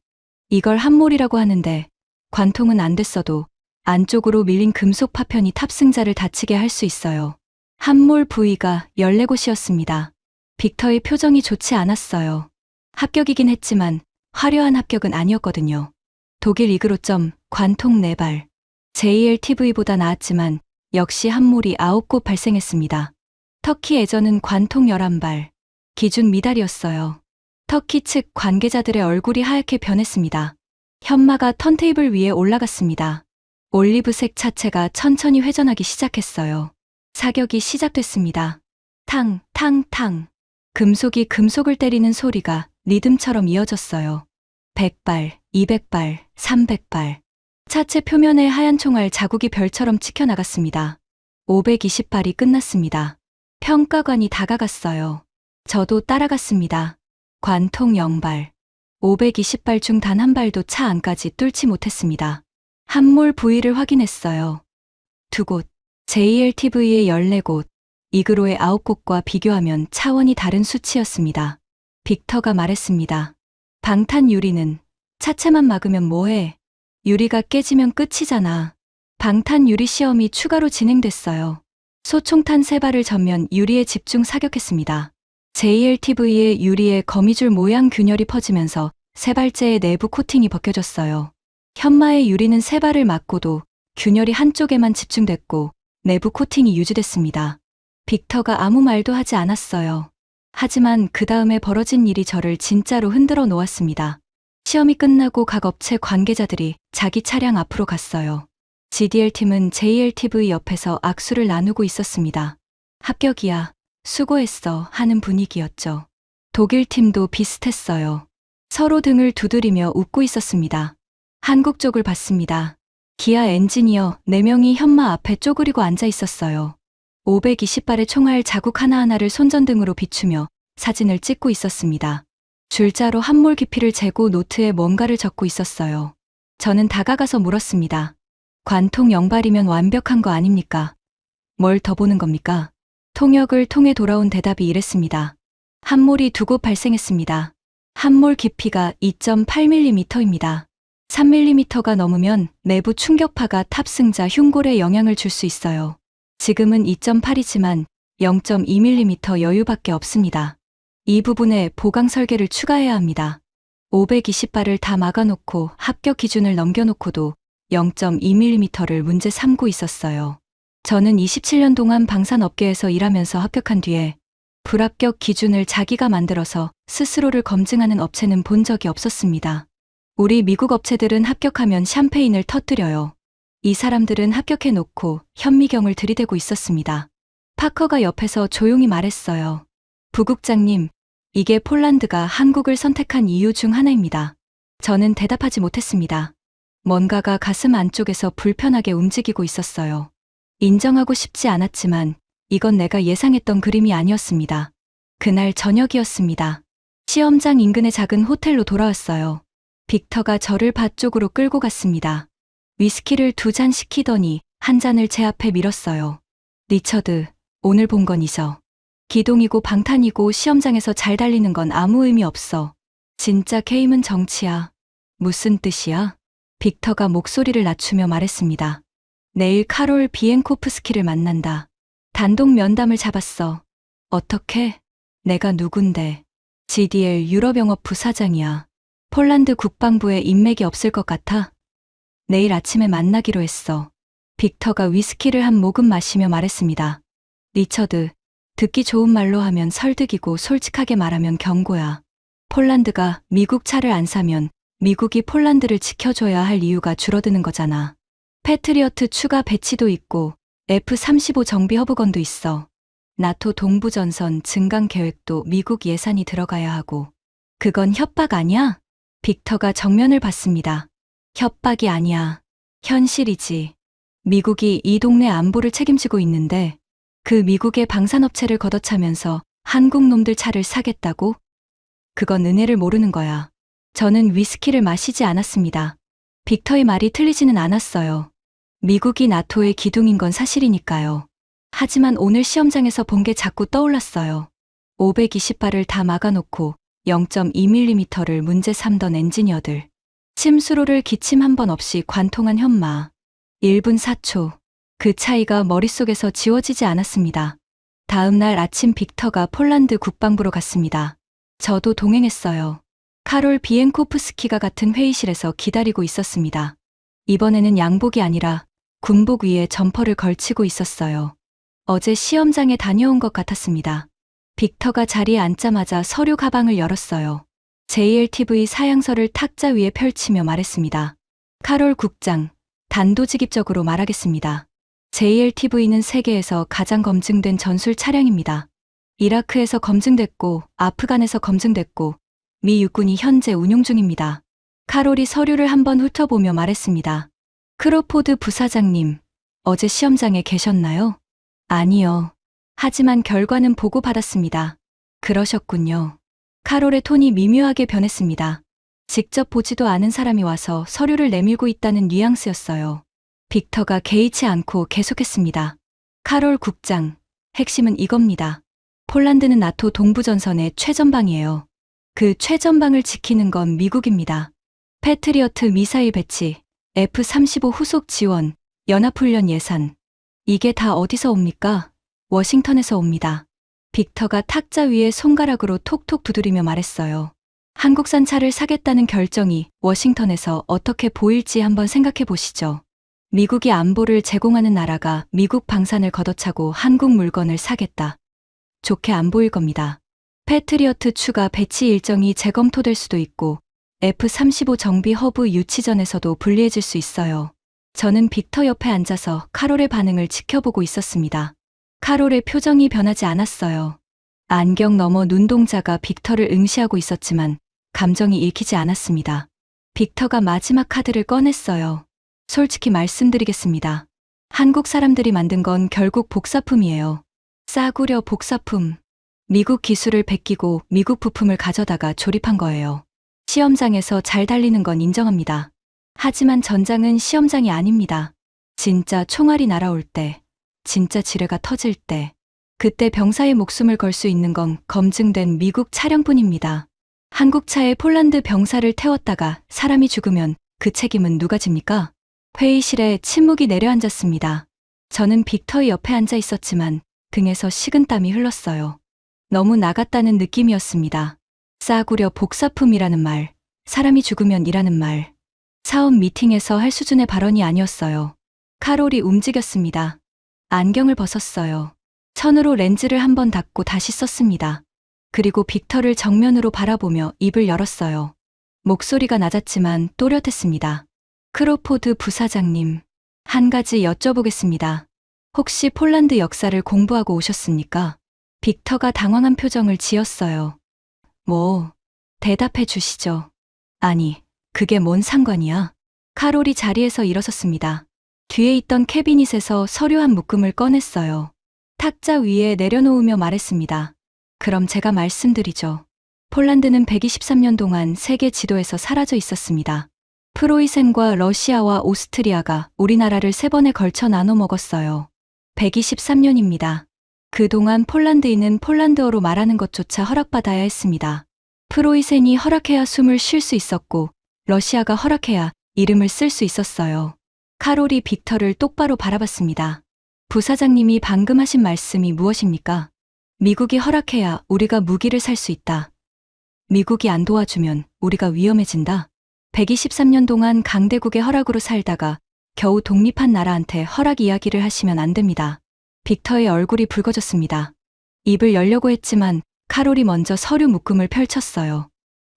Speaker 1: 이걸 함몰이라고 하는데 관통은 안 됐어도 안쪽으로 밀린 금속 파편이 탑승자를 다치게 할 수 있어요. 함몰 부위가 14곳이었습니다. 빅터의 표정이 좋지 않았어요. 합격이긴 했지만 화려한 합격은 아니었거든요. 독일 이그로점 관통 4발. JLTV보다 나았지만 역시 함몰이 9곳 발생했습니다. 터키 애저는 관통 11발. 기준 미달이었어요. 터키 측 관계자들의 얼굴이 하얗게 변했습니다. 현마가 턴테이블 위에 올라갔습니다. 올리브색 차체가 천천히 회전하기 시작했어요. 사격이 시작됐습니다. 탕, 탕, 탕. 금속이 금속을 때리는 소리가 리듬처럼 이어졌어요. 100발, 200발, 300발. 차체 표면에 하얀 총알 자국이 별처럼 찍혀나갔습니다. 520발이 끝났습니다. 평가관이 다가갔어요. 저도 따라갔습니다. 관통 0발. 520발 중 단 한 발도 차 안까지 뚫지 못했습니다. 함몰 부위를 확인했어요. 2곳, JLTV의 14곳, 이그로의 9곳과 비교하면 차원이 다른 수치였습니다. 빅터가 말했습니다. 방탄 유리는 차체만 막으면 뭐해? 유리가 깨지면 끝이잖아. 방탄 유리 시험이 추가로 진행됐어요. 소총탄 3발을 전면 유리에 집중 사격했습니다. JLTV의 유리에 거미줄 모양 균열이 퍼지면서 3발째의 내부 코팅이 벗겨졌어요. 현마의 유리는 3발을 맞고도 균열이 한쪽에만 집중됐고 내부 코팅이 유지됐습니다. 빅터가 아무 말도 하지 않았어요. 하지만 그 다음에 벌어진 일이 저를 진짜로 흔들어 놓았습니다. 시험이 끝나고 각 업체 관계자들이 자기 차량 앞으로 갔어요. GDL팀은 JLTV 옆에서 악수를 나누고 있었습니다. 합격이야. 수고했어 하는 분위기였죠. 독일팀도 비슷했어요. 서로 등을 두드리며 웃고 있었습니다. 한국 쪽을 봤습니다. 기아 엔지니어 4명이 현마 앞에 쪼그리고 앉아 있었어요. 520발의 총알 자국 하나하나를 손전등으로 비추며 사진을 찍고 있었습니다. 줄자로 함몰 깊이를 재고 노트에 뭔가를 적고 있었어요. 저는 다가가서 물었습니다. 관통 0발이면 완벽한 거 아닙니까? 뭘 더 보는 겁니까? 통역을 통해 돌아온 대답이 이랬습니다. 함몰이 2곳 발생했습니다. 함몰 깊이가 2.8mm입니다. 3mm가 넘으면 내부 충격파가 탑승자 흉골에 영향을 줄 수 있어요. 지금은 2.8이지만 0.2mm 여유밖에 없습니다. 이 부분에 보강 설계를 추가해야 합니다. 520발을 다 막아놓고 합격 기준을 넘겨놓고도 0.2mm를 문제 삼고 있었어요. 저는 27년 동안 방산업계에서 일하면서 합격한 뒤에 불합격 기준을 자기가 만들어서 스스로를 검증하는 업체는 본 적이 없었습니다. 우리 미국 업체들은 합격하면 샴페인을 터뜨려요. 이 사람들은 합격해놓고 현미경을 들이대고 있었습니다. 파커가 옆에서 조용히 말했어요. 부국장님, 이게 폴란드가 한국을 선택한 이유 중 하나입니다. 저는 대답하지 못했습니다. 뭔가가 가슴 안쪽에서 불편하게 움직이고 있었어요. 인정하고 싶지 않았지만 이건 내가 예상했던 그림이 아니었습니다. 그날 저녁이었습니다. 시험장 인근의 작은 호텔로 돌아왔어요. 빅터가 저를 밭 쪽으로 끌고 갔습니다. 위스키를 2잔 시키더니 한 잔을 제 앞에 밀었어요. 리처드, 오늘 본 건 잊어. 기동이고 방탄이고 시험장에서 잘 달리는 건 아무 의미 없어. 진짜 게임은 정치야. 무슨 뜻이야? 빅터가 목소리를 낮추며 말했습니다. 내일 카롤 비엔코프스키를 만난다. 단독 면담을 잡았어. 어떻게? 내가 누군데? GDL 유럽영업 부사장이야. 폴란드 국방부에 인맥이 없을 것 같아? 내일 아침에 만나기로 했어. 빅터가 위스키를 한 모금 마시며 말했습니다. 리처드, 듣기 좋은 말로 하면 설득이고 솔직하게 말하면 경고야. 폴란드가 미국 차를 안 사면 미국이 폴란드를 지켜줘야 할 이유가 줄어드는 거잖아. 패트리어트 추가 배치도 있고 F-35 정비 허브건도 있어. 나토 동부전선 증강 계획도 미국 예산이 들어가야 하고. 그건 협박 아니야? 빅터가 정면을 봤습니다. 협박이 아니야. 현실이지. 미국이 이 동네 안보를 책임지고 있는데 그 미국의 방산업체를 걷어차면서 한국 놈들 차를 사겠다고? 그건 은혜를 모르는 거야. 저는 위스키를 마시지 않았습니다. 빅터의 말이 틀리지는 않았어요. 미국이 나토의 기둥인 건 사실이니까요. 하지만 오늘 시험장에서 본 게 자꾸 떠올랐어요. 520발을 다 막아놓고 0.2mm를 문제 삼던 엔지니어들. 침수로를 기침 한 번 없이 관통한 현마. 1분 4초. 그 차이가 머릿속에서 지워지지 않았습니다. 다음 날 아침 빅터가 폴란드 국방부로 갔습니다. 저도 동행했어요. 카롤 비엔코프스키가 같은 회의실에서 기다리고 있었습니다. 이번에는 양복이 아니라 군복 위에 점퍼를 걸치고 있었어요. 어제 시험장에 다녀온 것 같았습니다. 빅터가 자리에 앉자마자 서류 가방을 열었어요. JLTV 사양서를 탁자 위에 펼치며 말했습니다. 카롤 국장, 단도직입적으로 말하겠습니다. JLTV는 세계에서 가장 검증된 전술 차량입니다. 이라크에서 검증됐고 아프간에서 검증됐고 미 육군이 현재 운용 중입니다. 카롤이 서류를 한번 훑어보며 말했습니다. 크로포드 부사장님, 어제 시험장에 계셨나요? 아니요. 하지만 결과는 보고받았습니다. 그러셨군요. 카롤의 톤이 미묘하게 변했습니다. 직접 보지도 않은 사람이 와서 서류를 내밀고 있다는 뉘앙스였어요. 빅터가 개의치 않고 계속했습니다. 카롤 국장, 핵심은 이겁니다. 폴란드는 나토 동부전선의 최전방이에요. 그 최전방을 지키는 건 미국입니다. 패트리어트 미사일 배치, F-35 후속 지원, 연합훈련 예산. 이게 다 어디서 옵니까? 워싱턴에서 옵니다. 빅터가 탁자 위에 손가락으로 톡톡 두드리며 말했어요. 한국산 차를 사겠다는 결정이 워싱턴에서 어떻게 보일지 한번 생각해 보시죠. 미국이 안보를 제공하는 나라가 미국 방산을 걷어차고 한국 물건을 사겠다. 좋게 안 보일 겁니다. 패트리어트 추가 배치 일정이 재검토될 수도 있고 F-35 정비 허브 유치전에서도 불리해질 수 있어요. 저는 빅터 옆에 앉아서 카롤의 반응을 지켜보고 있었습니다. 카롤의 표정이 변하지 않았어요. 안경 너머 눈동자가 빅터를 응시하고 있었지만 감정이 읽히지 않았습니다. 빅터가 마지막 카드를 꺼냈어요. 솔직히 말씀드리겠습니다. 한국 사람들이 만든 건 결국 복사품이에요. 싸구려 복사품. 미국 기술을 베끼고 미국 부품을 가져다가 조립한 거예요. 시험장에서 잘 달리는 건 인정합니다. 하지만 전장은 시험장이 아닙니다. 진짜 총알이 날아올 때, 진짜 지뢰가 터질 때, 그때 병사의 목숨을 걸 수 있는 건 검증된 미국 차량뿐입니다. 한국 차에 폴란드 병사를 태웠다가 사람이 죽으면 그 책임은 누가 집니까? 회의실에 침묵이 내려앉았습니다. 저는 빅터의 옆에 앉아 있었지만 등에서 식은땀이 흘렀어요. 너무 나갔다는 느낌이었습니다. 싸구려 복사품이라는 말, 사람이 죽으면 이라는 말. 사업 미팅에서 할 수준의 발언이 아니었어요. 카롤이 움직였습니다. 안경을 벗었어요. 천으로 렌즈를 한번 닫고 다시 썼습니다. 그리고 빅터를 정면으로 바라보며 입을 열었어요. 목소리가 낮았지만 또렷했습니다. 크로포드 부사장님, 한 가지 여쭤보겠습니다. 혹시 폴란드 역사를 공부하고 오셨습니까? 빅터가 당황한 표정을 지었어요. 뭐, 대답해 주시죠. 아니, 그게 뭔 상관이야? 카롤이 자리에서 일어섰습니다. 뒤에 있던 캐비닛에서 서류 한 묶음을 꺼냈어요. 탁자 위에 내려놓으며 말했습니다. 그럼 제가 말씀드리죠. 폴란드는 123년 동안 세계 지도에서 사라져 있었습니다. 프로이센과 러시아와 오스트리아가 우리나라를 3번에 걸쳐 나눠 먹었어요. 123년입니다. 그동안 폴란드인은 폴란드어로 말하는 것조차 허락받아야 했습니다. 프로이센이 허락해야 숨을 쉴 수 있었고 러시아가 허락해야 이름을 쓸 수 있었어요. 카롤이 빅터를 똑바로 바라봤습니다. 부사장님이 방금 하신 말씀이 무엇입니까? 미국이 허락해야 우리가 무기를 살 수 있다. 미국이 안 도와주면 우리가 위험해진다. 123년 동안 강대국의 허락으로 살다가 겨우 독립한 나라한테 허락 이야기를 하시면 안 됩니다. 빅터의 얼굴이 붉어졌습니다. 입을 열려고 했지만 카롤이 먼저 서류 묶음을 펼쳤어요.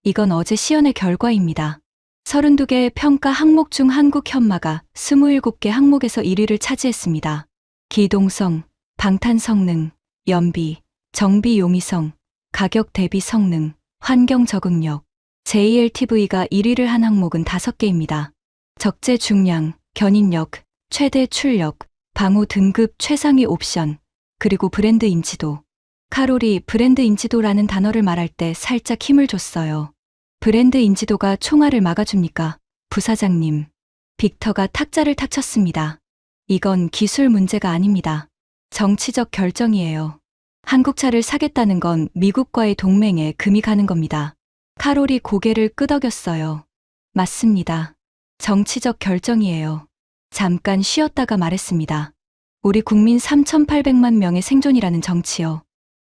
Speaker 1: 이건 어제 시연의 결과입니다. 32개의 평가 항목 중 한국 현마가 27개 항목에서 1위를 차지했습니다. 기동성, 방탄 성능, 연비, 정비 용이성, 가격 대비 성능, 환경 적응력. JLTV가 1위를 한 항목은 5개입니다. 적재 중량, 견인력, 최대 출력, 방호 등급 최상위 옵션, 그리고 브랜드 인지도. 카롤이 브랜드 인지도라는 단어를 말할 때 살짝 힘을 줬어요. 브랜드 인지도가 총알을 막아줍니까? 부사장님. 빅터가 탁자를 탁 쳤습니다. 이건 기술 문제가 아닙니다. 정치적 결정이에요. 한국차를 사겠다는 건 미국과의 동맹에 금이 가는 겁니다. 카롤이 고개를 끄덕였어요. 맞습니다. 정치적 결정이에요. 잠깐 쉬었다가 말했습니다. 우리 국민 3,800만 명의 생존이라는 정치요.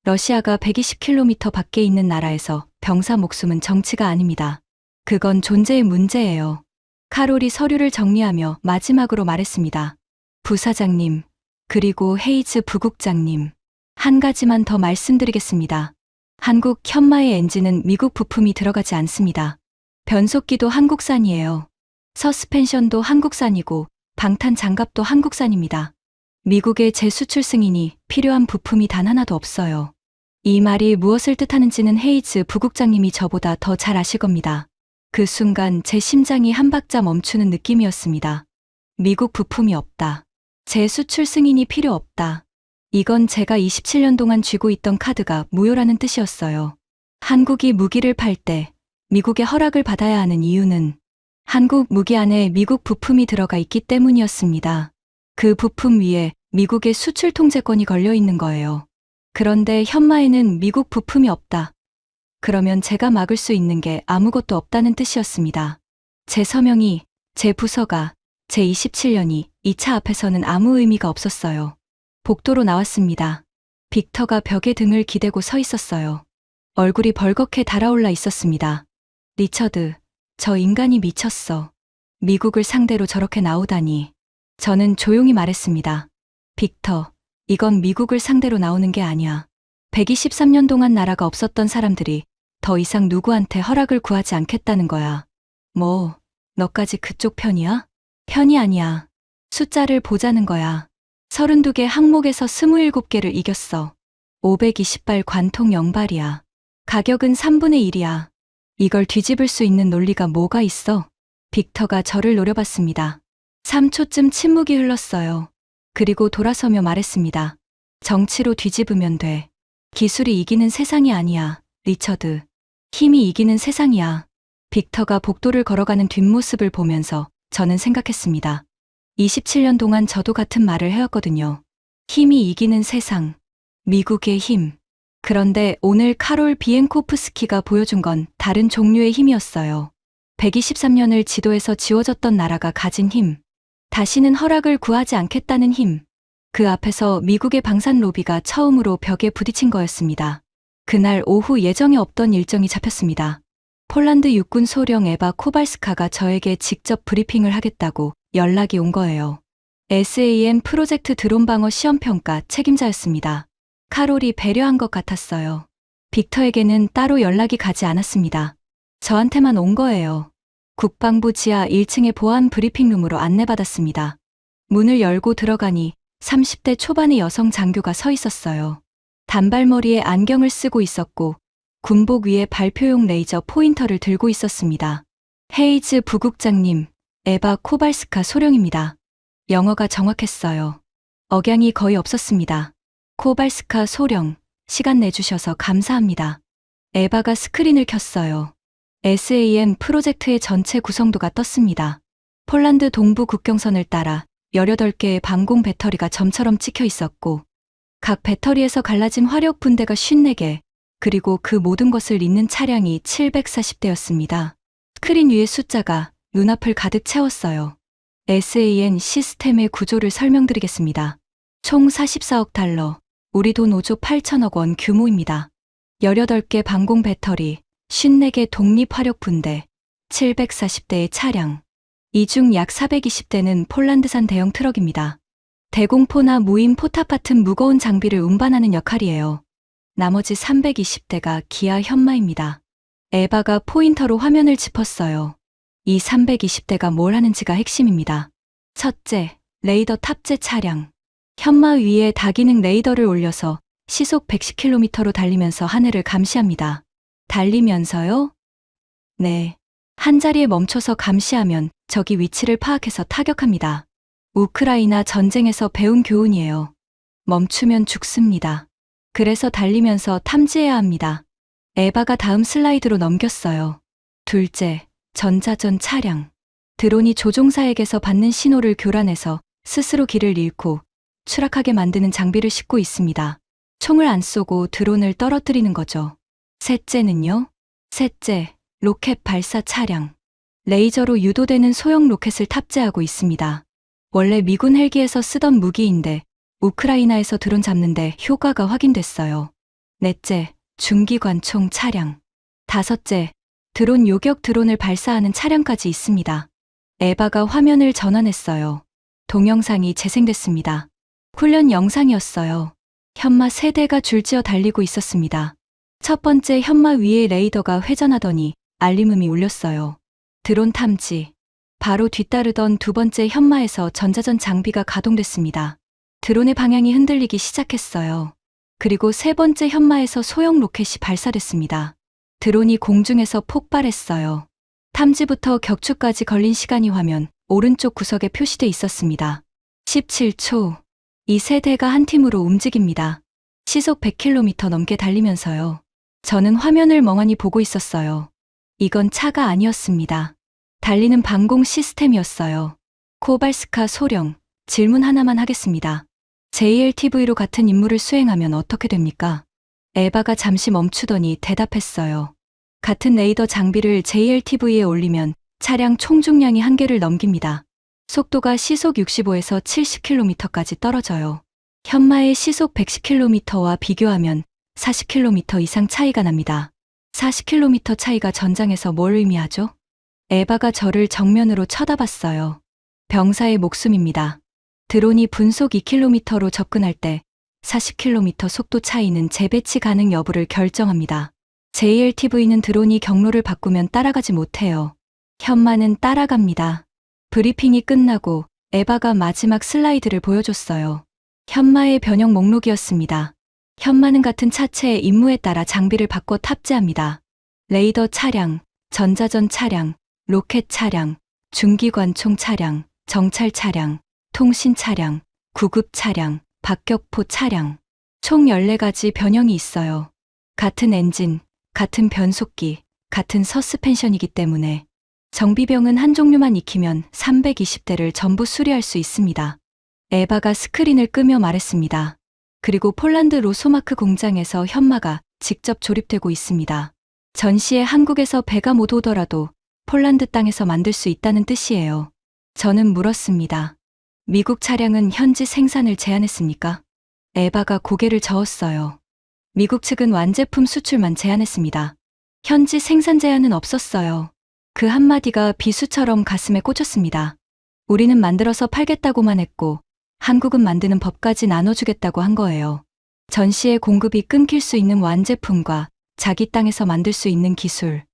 Speaker 1: 러시아가 120km 밖에 있는 나라에서 병사 목숨은 정치가 아닙니다. 그건 존재의 문제예요. 카롤이 서류를 정리하며 마지막으로 말했습니다. 부사장님, 그리고 헤이즈 부국장님, 한 가지만 더 말씀드리겠습니다. 한국 현마의 엔진은 미국 부품이 들어가지 않습니다. 변속기도 한국산이에요. 서스펜션도 한국산이고 방탄 장갑도 한국산입니다. 미국의 재수출 승인이 필요한 부품이 단 하나도 없어요. 이 말이 무엇을 뜻하는지는 헤이즈 부국장님이 저보다 더 잘 아실 겁니다. 그 순간 제 심장이 한 박자 멈추는 느낌이었습니다. 미국 부품이 없다. 재수출 승인이 필요 없다. 이건 제가 27년 동안 쥐고 있던 카드가 무효라는 뜻이었어요. 한국이 무기를 팔 때 미국의 허락을 받아야 하는 이유는 한국 무기 안에 미국 부품이 들어가 있기 때문이었습니다. 그 부품 위에 미국의 수출 통제권이 걸려 있는 거예요. 그런데 현마에는 미국 부품이 없다. 그러면 제가 막을 수 있는 게 아무것도 없다는 뜻이었습니다. 제 서명이, 제 부서가, 제 27년이 이 차 앞에서는 아무 의미가 없었어요. 복도로 나왔습니다. 빅터가 벽에 등을 기대고 서 있었어요. 얼굴이 벌겋게 달아올라 있었습니다. 리처드, 저 인간이 미쳤어. 미국을 상대로 저렇게 나오다니. 저는 조용히 말했습니다. 빅터, 이건 미국을 상대로 나오는 게 아니야. 123년 동안 나라가 없었던 사람들이 더 이상 누구한테 허락을 구하지 않겠다는 거야. 뭐, 너까지 그쪽 편이야? 편이 아니야. 숫자를 보자는 거야. 32개 항목에서 27개를 이겼어. 520발 관통 0발이야. 가격은 3분의 1이야. 이걸 뒤집을 수 있는 논리가 뭐가 있어? 빅터가 저를 노려봤습니다. 3초쯤 침묵이 흘렀어요. 그리고 돌아서며 말했습니다. 정치로 뒤집으면 돼. 기술이 이기는 세상이 아니야, 리처드. 힘이 이기는 세상이야. 빅터가 복도를 걸어가는 뒷모습을 보면서 저는 생각했습니다. 27년 동안 저도 같은 말을 해왔거든요. 힘이 이기는 세상. 미국의 힘. 그런데 오늘 카롤 비엔코프스키가 보여준 건 다른 종류의 힘이었어요. 123년을 지도에서 지워졌던 나라가 가진 힘. 다시는 허락을 구하지 않겠다는 힘. 그 앞에서 미국의 방산 로비가 처음으로 벽에 부딪힌 거였습니다. 그날 오후 예정에 없던 일정이 잡혔습니다. 폴란드 육군 소령 에바 코발스카가 저에게 직접 브리핑을 하겠다고 연락이 온 거예요. SAM 프로젝트 드론 방어 시험평가 책임자였습니다. 카롤이 배려한 것 같았어요. 빅터에게는 따로 연락이 가지 않았습니다. 저한테만 온 거예요. 국방부 지하 1층의 보안 브리핑룸으로 안내받았습니다. 문을 열고 들어가니 30대 초반의 여성 장교가 서 있었어요. 단발머리에 안경을 쓰고 있었고 군복 위에 발표용 레이저 포인터를 들고 있었습니다. 헤이즈 부국장님, 에바 코발스카 소령입니다. 영어가 정확했어요. 억양이 거의 없었습니다. 코발스카 소령, 시간 내주셔서 감사합니다. 에바가 스크린을 켰어요. SAM 프로젝트의 전체 구성도가 떴습니다. 폴란드 동부 국경선을 따라 18개의 방공 배터리가 점처럼 찍혀 있었고 각 배터리에서 갈라진 화력 분대가 54개, 그리고 그 모든 것을 잇는 차량이 740대였습니다. 스크린 위의 숫자가 눈앞을 가득 채웠어요. SAN 시스템의 구조를 설명드리겠습니다. 총 44억 달러, 우리 돈 5조 8천억 원 규모입니다. 18개 방공 배터리, 54개 독립 화력 분대, 740대의 차량. 이 중 약 420대는 폴란드산 대형 트럭입니다. 대공포나 무인 포탑 같은 무거운 장비를 운반하는 역할이에요. 나머지 320대가 기아 현마입니다. 에바가 포인터로 화면을 짚었어요. 이 320대가 뭘 하는지가 핵심입니다. 첫째, 레이더 탑재 차량. 현마 위에 다기능 레이더를 올려서 시속 110km로 달리면서 하늘을 감시합니다. 달리면서요? 네. 한 자리에 멈춰서 감시하면 적이 위치를 파악해서 타격합니다. 우크라이나 전쟁에서 배운 교훈이에요. 멈추면 죽습니다. 그래서 달리면서 탐지해야 합니다. 에바가 다음 슬라이드로 넘겼어요. 둘째, 전자전 차량. 드론이 조종사에게서 받는 신호를 교란해서 스스로 길을 잃고 추락하게 만드는 장비를 싣고 있습니다. 총을 안 쏘고 드론을 떨어뜨리는 거죠. 셋째는요? 셋째, 로켓 발사 차량. 레이저로 유도되는 소형 로켓을 탑재하고 있습니다. 원래 미군 헬기에서 쓰던 무기인데 우크라이나에서 드론 잡는데 효과가 확인됐어요. 넷째, 중기관총 차량. 다섯째, 드론 요격 드론을 발사하는 차량까지 있습니다. 에바가 화면을 전환했어요. 동영상이 재생됐습니다. 훈련 영상이었어요. 현마 3대가 줄지어 달리고 있었습니다. 첫 번째 현마 위에 레이더가 회전하더니 알림음이 울렸어요. 드론 탐지. 바로 뒤따르던 두 번째 현마에서 전자전 장비가 가동됐습니다. 드론의 방향이 흔들리기 시작했어요. 그리고 세 번째 현마에서 소형 로켓이 발사됐습니다. 드론이 공중에서 폭발했어요. 탐지부터 격추까지 걸린 시간이 화면 오른쪽 구석에 표시돼 있었습니다. 17초. 이 세 대가 한 팀으로 움직입니다. 시속 100km 넘게 달리면서요. 저는 화면을 멍하니 보고 있었어요. 이건 차가 아니었습니다. 달리는 방공 시스템이었어요. 코발스카 소령, 질문 하나만 하겠습니다. JLTV로 같은 임무를 수행하면 어떻게 됩니까? 에바가 잠시 멈추더니 대답했어요. 같은 레이더 장비를 JLTV에 올리면 차량 총중량이 한계를 넘깁니다. 속도가 시속 65에서 70km까지 떨어져요. 현마의 시속 110km와 비교하면 40km 이상 차이가 납니다. 40km 차이가 전장에서 뭘 의미하죠? 에바가 저를 정면으로 쳐다봤어요. 병사의 목숨입니다. 드론이 분속 2km로 접근할 때 40km 속도 차이는 재배치 가능 여부를 결정합니다. JLTV는 드론이 경로를 바꾸면 따라가지 못해요. 현마는 따라갑니다. 브리핑이 끝나고 에바가 마지막 슬라이드를 보여줬어요. 현마의 변형 목록이었습니다. 현마는 같은 차체의 임무에 따라 장비를 바꿔 탑재합니다. 레이더 차량, 전자전 차량, 로켓 차량, 중기관총 차량, 정찰 차량, 통신 차량, 구급 차량, 박격포 차량, 총 14가지 변형이 있어요. 같은 엔진, 같은 변속기, 같은 서스펜션이기 때문에 정비병은 한 종류만 익히면 320대를 전부 수리할 수 있습니다. 에바가 스크린을 끄며 말했습니다. 그리고 폴란드 로소마크 공장에서 현마가 직접 조립되고 있습니다. 전시에 한국에서 배가 못 오더라도 폴란드 땅에서 만들 수 있다는 뜻이에요. 저는 물었습니다. 미국 차량은 현지 생산을 제한했습니까? 에바가 고개를 저었어요. 미국 측은 완제품 수출만 제한했습니다. 현지 생산 제한은 없었어요. 그 한마디가 비수처럼 가슴에 꽂혔습니다. 우리는 만들어서 팔겠다고만 했고 한국은 만드는 법까지 나눠주겠다고 한 거예요. 전시의 공급이 끊길 수 있는 완제품과 자기 땅에서 만들 수 있는 기술.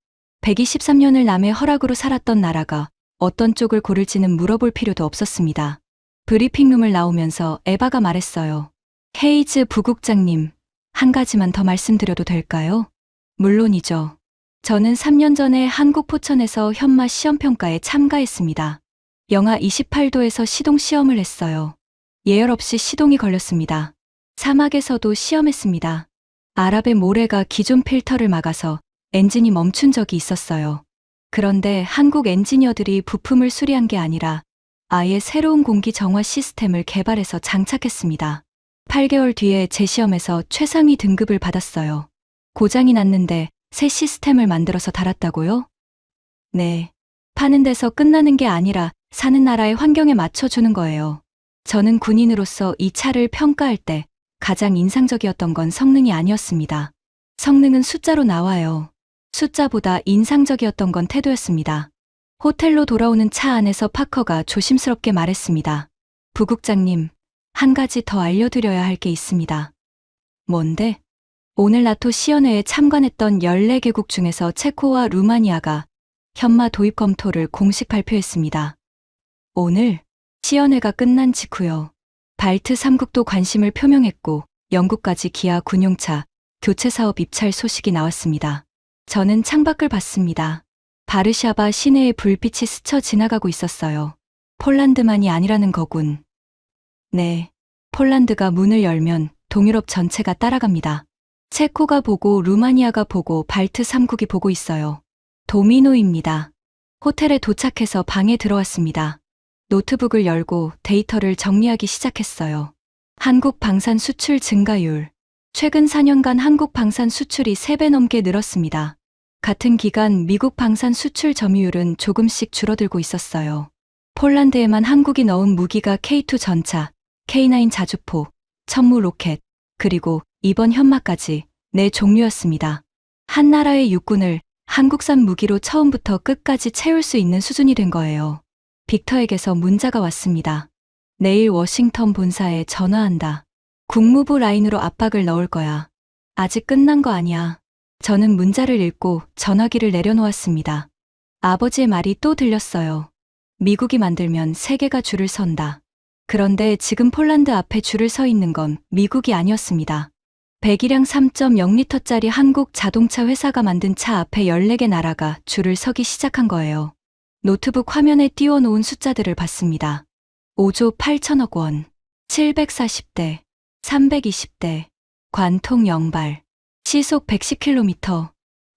Speaker 1: 123년을 남의 허락으로 살았던 나라가 어떤 쪽을 고를지는 물어볼 필요도 없었습니다. 브리핑룸을 나오면서 에바가 말했어요. 헤이즈 부국장님, 한 가지만 더 말씀드려도 될까요? 물론이죠. 저는 3년 전에 한국 포천에서 현마 시험평가에 참가했습니다. 영하 28도에서 시동 시험을 했어요. 예열 없이 시동이 걸렸습니다. 사막에서도 시험했습니다. 아랍의 모래가 기존 필터를 막아서 엔진이 멈춘 적이 있었어요. 그런데 한국 엔지니어들이 부품을 수리한 게 아니라 아예 새로운 공기 정화 시스템을 개발해서 장착했습니다. 8개월 뒤에 제 시험에서 최상위 등급을 받았어요. 고장이 났는데 새 시스템을 만들어서 달았다고요? 네. 파는 데서 끝나는 게 아니라 사는 나라의 환경에 맞춰주는 거예요. 저는 군인으로서 이 차를 평가할 때 가장 인상적이었던 건 성능이 아니었습니다. 성능은 숫자로 나와요. 숫자보다 인상적이었던 건 태도였습니다. 호텔로 돌아오는 차 안에서 파커가 조심스럽게 말했습니다. 부국장님, 한 가지 더 알려드려야 할 게 있습니다. 뭔데? 오늘 나토 시연회에 참관했던 14개국 중에서 체코와 루마니아가 현마 도입 검토를 공식 발표했습니다. 오늘 시연회가 끝난 직후요. 발트 3국도 관심을 표명했고 영국까지 기아 군용차 교체 사업 입찰 소식이 나왔습니다. 저는 창밖을 봤습니다. 바르샤바 시내의 불빛이 스쳐 지나가고 있었어요. 폴란드만이 아니라는 거군. 네, 폴란드가 문을 열면 동유럽 전체가 따라갑니다. 체코가 보고 루마니아가 보고 발트 3국이 보고 있어요. 도미노입니다. 호텔에 도착해서 방에 들어왔습니다. 노트북을 열고 데이터를 정리하기 시작했어요. 한국 방산 수출 증가율. 최근 4년간 한국 방산 수출이 3배 넘게 늘었습니다. 같은 기간 미국 방산 수출 점유율은 조금씩 줄어들고 있었어요. 폴란드에만 한국이 넣은 무기가 K2 전차, K9 자주포, 천무 로켓, 그리고 이번 현마까지 4종류였습니다. 한 나라의 육군을 한국산 무기로 처음부터 끝까지 채울 수 있는 수준이 된 거예요. 빅터에게서 문자가 왔습니다. 내일 워싱턴 본사에 전화한다. 국무부 라인으로 압박을 넣을 거야. 아직 끝난 거 아니야. 저는 문자를 읽고 전화기를 내려놓았습니다. 아버지의 말이 또 들렸어요. 미국이 만들면 세계가 줄을 선다. 그런데 지금 폴란드 앞에 줄을 서 있는 건 미국이 아니었습니다. 배기량 3.0리터짜리 한국 자동차 회사가 만든 차 앞에 14개 나라가 줄을 서기 시작한 거예요. 노트북 화면에 띄워놓은 숫자들을 봤습니다. 5조 8천억 원, 740대, 320대, 관통 영발, 시속 110km,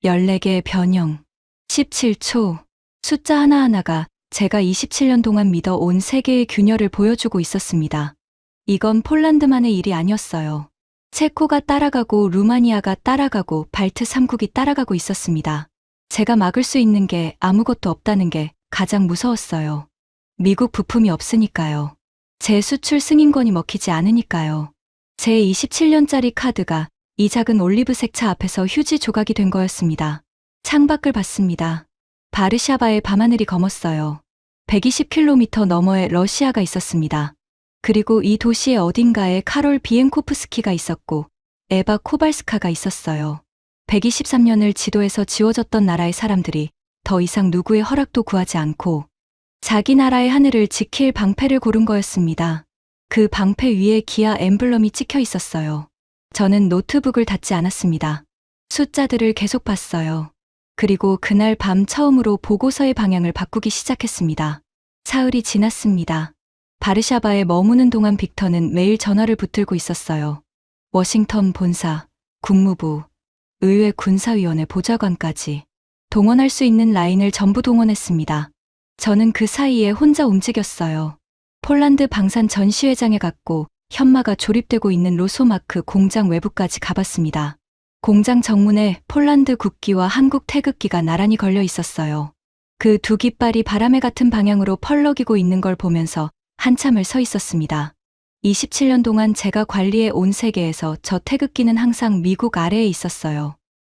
Speaker 1: 14개의 변형, 17초, 숫자 하나하나가 제가 27년 동안 믿어온 세계의 균열을 보여주고 있었습니다. 이건 폴란드만의 일이 아니었어요. 체코가 따라가고 루마니아가 따라가고 발트 3국이 따라가고 있었습니다. 제가 막을 수 있는 게 아무것도 없다는 게 가장 무서웠어요. 미국 부품이 없으니까요. 제 수출 승인권이 먹히지 않으니까요. 제 27년짜리 카드가 이 작은 올리브색 차 앞에서 휴지 조각이 된 거였습니다. 창밖을 봤습니다. 바르샤바의 밤하늘이 검었어요. 120km 너머에 러시아가 있었습니다. 그리고 이 도시의 어딘가에 카롤 비엔코프스키가 있었고 에바 코발스카가 있었어요. 123년을 지도에서 지워졌던 나라의 사람들이 더 이상 누구의 허락도 구하지 않고 자기 나라의 하늘을 지킬 방패를 고른 거였습니다. 그 방패 위에 기아 엠블럼이 찍혀 있었어요. 저는 노트북을 닫지 않았습니다. 숫자들을 계속 봤어요. 그리고 그날 밤 처음으로 보고서의 방향을 바꾸기 시작했습니다. 사흘이 지났습니다. 바르샤바에 머무는 동안 빅터는 매일 전화를 붙들고 있었어요. 워싱턴 본사, 국무부, 의회 군사위원회 보좌관까지 동원할 수 있는 라인을 전부 동원했습니다. 저는 그 사이에 혼자 움직였어요. 폴란드 방산 전시회장에 갔고 현마가 조립되고 있는 로소마크 공장 외부까지 가봤습니다. 공장 정문에 폴란드 국기와 한국 태극기가 나란히 걸려 있었어요. 그 두 깃발이 바람에 같은 방향으로 펄럭이고 있는 걸 보면서 한참을 서 있었습니다. 27년 동안 제가 관리해 온 세계에서 저 태극기는 항상 미국 아래에 있었어요.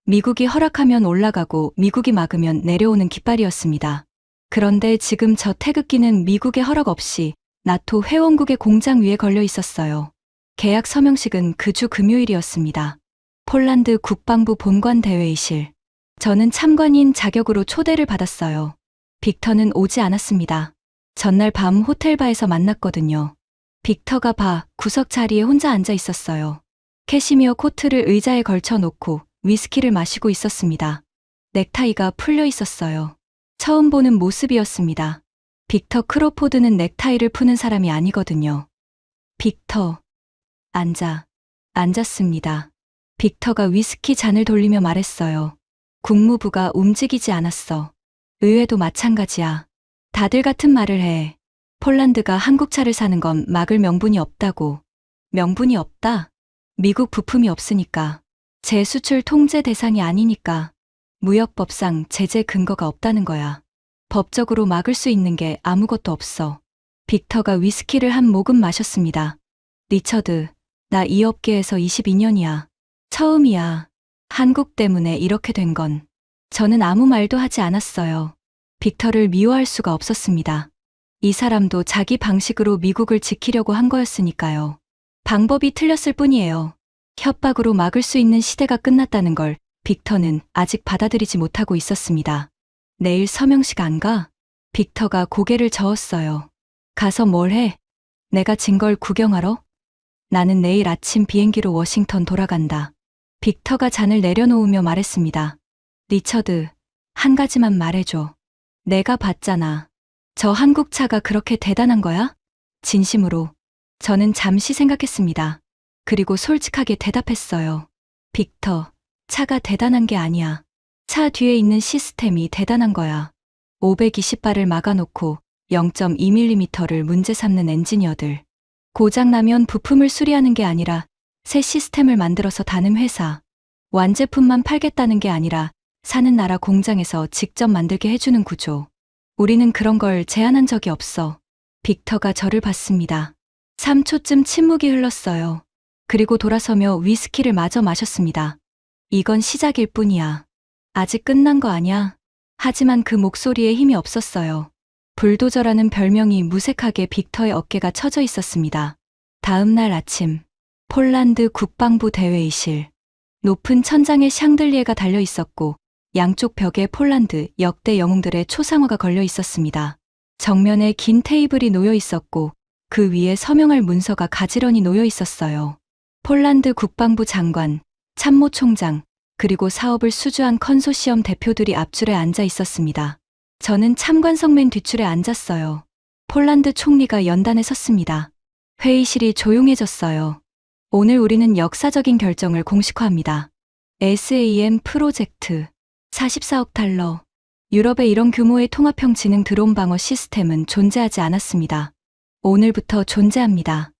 Speaker 1: 미국이 허락하면 올라가고 미국이 막으면 내려오는 깃발이었습니다. 그런데 지금 저 태극기는 미국의 허락 없이 나토 회원국의 공장 위에 걸려 있었어요. 계약 서명식은 그 주 금요일이었습니다. 폴란드 국방부 본관 대회의실. 저는 참관인 자격으로 초대를 받았어요. 빅터는 오지 않았습니다. 전날 밤 호텔바에서 만났거든요. 빅터가 구석 자리에 혼자 앉아 있었어요. 캐시미어 코트를 의자에 걸쳐 놓고 위스키를 마시고 있었습니다. 넥타이가 풀려 있었어요. 처음 보는 모습이었습니다. 빅터 크로포드는 넥타이를 푸는 사람이 아니거든요. 빅터. 앉았습니다. 빅터가 위스키 잔을 돌리며 말했어요. 국무부가 움직이지 않았어. 의회도 마찬가지야. 다들 같은 말을 해. 폴란드가 한국차를 사는 건 막을 명분이 없다고. 명분이 없다? 미국 부품이 없으니까. 제 수출 통제 대상이 아니니까. 무역법상 제재 근거가 없다는 거야. 법적으로 막을 수 있는 게 아무것도 없어. 빅터가 위스키를 한 모금 마셨습니다. 리처드, 나 이 업계에서 22년이야. 처음이야. 한국 때문에 이렇게 된 건. 저는 아무 말도 하지 않았어요. 빅터를 미워할 수가 없었습니다. 이 사람도 자기 방식으로 미국을 지키려고 한 거였으니까요. 방법이 틀렸을 뿐이에요. 협박으로 막을 수 있는 시대가 끝났다는 걸 빅터는 아직 받아들이지 못하고 있었습니다. 내일 서명식 안 가? 빅터가 고개를 저었어요. 가서 뭘 해? 내가 진 걸 구경하러? 나는 내일 아침 비행기로 워싱턴 돌아간다. 빅터가 잔을 내려놓으며 말했습니다. 리처드, 한 가지만 말해줘. 내가 봤잖아. 저 한국차가 그렇게 대단한 거야? 진심으로. 저는 잠시 생각했습니다. 그리고 솔직하게 대답했어요. 빅터, 차가 대단한 게 아니야. 차 뒤에 있는 시스템이 대단한 거야. 520발을 막아놓고 0.2mm를 문제 삼는 엔지니어들. 고장나면 부품을 수리하는 게 아니라 새 시스템을 만들어서 다는 회사. 완제품만 팔겠다는 게 아니라 사는 나라 공장에서 직접 만들게 해주는 구조. 우리는 그런 걸 제안한 적이 없어. 빅터가 저를 봤습니다. 3초쯤 침묵이 흘렀어요. 그리고 돌아서며 위스키를 마저 마셨습니다. 이건 시작일 뿐이야. 아직 끝난 거 아냐? 하지만 그 목소리에 힘이 없었어요. 불도저라는 별명이 무색하게 빅터의 어깨가 처져 있었습니다. 다음 날 아침, 폴란드 국방부 대회의실. 높은 천장에 샹들리에가 달려 있었고 양쪽 벽에 폴란드 역대 영웅들의 초상화가 걸려 있었습니다. 정면에 긴 테이블이 놓여 있었고 그 위에 서명할 문서가 가지런히 놓여 있었어요. 폴란드 국방부 장관, 참모총장, 그리고 사업을 수주한 컨소시엄 대표들이 앞줄에 앉아 있었습니다. 저는 참관석 맨 뒷줄에 앉았어요. 폴란드 총리가 연단에 섰습니다. 회의실이 조용해졌어요. 오늘 우리는 역사적인 결정을 공식화합니다. SAM 프로젝트 44억 달러. 유럽에 이런 규모의 통합형 지능 드론 방어 시스템은 존재하지 않았습니다. 오늘부터 존재합니다.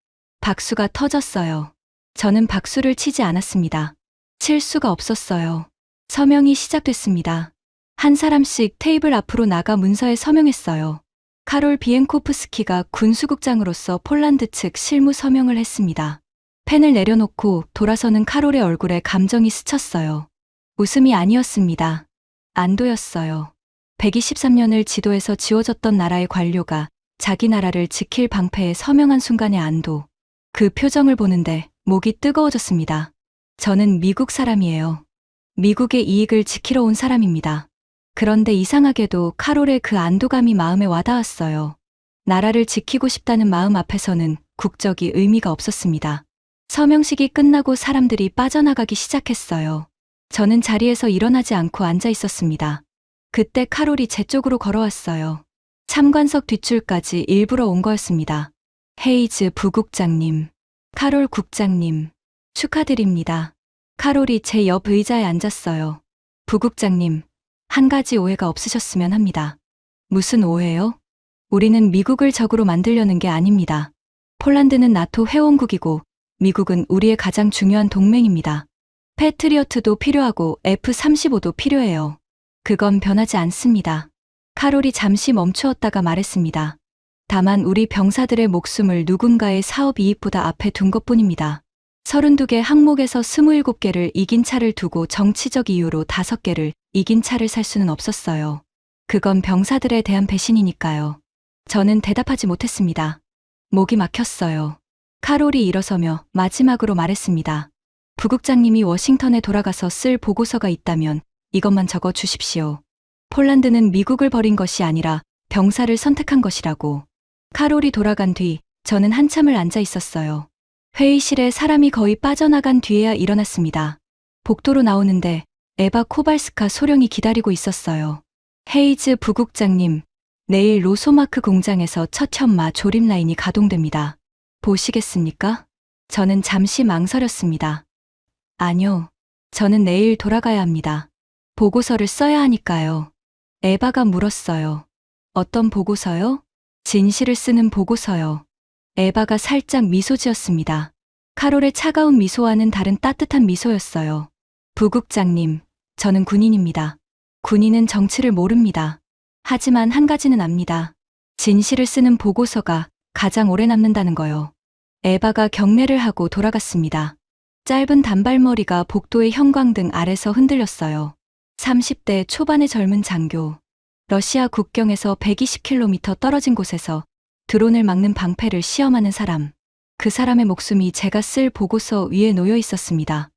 Speaker 1: 박수가 터졌어요. 저는 박수를 치지 않았습니다. 칠 수가 없었어요. 서명이 시작됐습니다. 한 사람씩 테이블 앞으로 나가 문서에 서명했어요. 카롤 비엔코프스키가 군수국장으로서 폴란드 측 실무 서명을 했습니다. 펜을 내려놓고 돌아서는 카롤의 얼굴에 감정이 스쳤어요. 웃음이 아니었습니다. 안도였어요. 123년을 지도에서 지워졌던 나라의 관료가 자기 나라를 지킬 방패에 서명한 순간의 안도. 그 표정을 보는데 목이 뜨거워졌습니다. 저는 미국 사람이에요. 미국의 이익을 지키러 온 사람입니다. 그런데 이상하게도 카롤의 그 안도감이 마음에 와닿았어요. 나라를 지키고 싶다는 마음 앞에서는 국적이 의미가 없었습니다. 서명식이 끝나고 사람들이 빠져나가기 시작했어요. 저는 자리에서 일어나지 않고 앉아 있었습니다. 그때 카롤이 제 쪽으로 걸어왔어요. 참관석 뒷줄까지 일부러 온 거였습니다. 헤이즈 부국장님, 카롤 국장님, 축하드립니다. 카롤이 제 옆 의자에 앉았어요. 부국장님, 한 가지 오해가 없으셨으면 합니다. 무슨 오해요? 우리는 미국을 적으로 만들려는 게 아닙니다. 폴란드는 나토 회원국이고 미국은 우리의 가장 중요한 동맹입니다. 패트리어트도 필요하고 F-35도 필요해요. 그건 변하지 않습니다. 카롤이 잠시 멈추었다가 말했습니다. 다만 우리 병사들의 목숨을 누군가의 사업 이익보다 앞에 둔 것뿐입니다. 32개 항목에서 27개를 이긴 차를 두고 정치적 이유로 5개를 이긴 차를 살 수는 없었어요. 그건 병사들에 대한 배신이니까요. 저는 대답하지 못했습니다. 목이 막혔어요. 카롤이 일어서며 마지막으로 말했습니다. 부국장님이 워싱턴에 돌아가서 쓸 보고서가 있다면 이것만 적어 주십시오. 폴란드는 미국을 버린 것이 아니라 병사를 선택한 것이라고. 카롤이 돌아간 뒤 저는 한참을 앉아 있었어요. 회의실에 사람이 거의 빠져나간 뒤에야 일어났습니다. 복도로 나오는데 에바 코발스카 소령이 기다리고 있었어요. 헤이즈 부국장님, 내일 로소마크 공장에서 첫 현마 조립 라인이 가동됩니다. 보시겠습니까? 저는 잠시 망설였습니다. 아니요. 저는 내일 돌아가야 합니다. 보고서를 써야 하니까요. 에바가 물었어요. 어떤 보고서요? 진실을 쓰는 보고서요. 에바가 살짝 미소 지었습니다. 카롤의 차가운 미소와는 다른 따뜻한 미소였어요. 부국장님, 저는 군인입니다. 군인은 정치를 모릅니다. 하지만 한 가지는 압니다. 진실을 쓰는 보고서가 가장 오래 남는다는 거요. 에바가 경례를 하고 돌아갔습니다. 짧은 단발머리가 복도의 형광등 아래서 흔들렸어요. 30대 초반의 젊은 장교. 러시아 국경에서 120km 떨어진 곳에서 드론을 막는 방패를 시험하는 사람. 그 사람의 목숨이 제가 쓸 보고서 위에 놓여 있었습니다.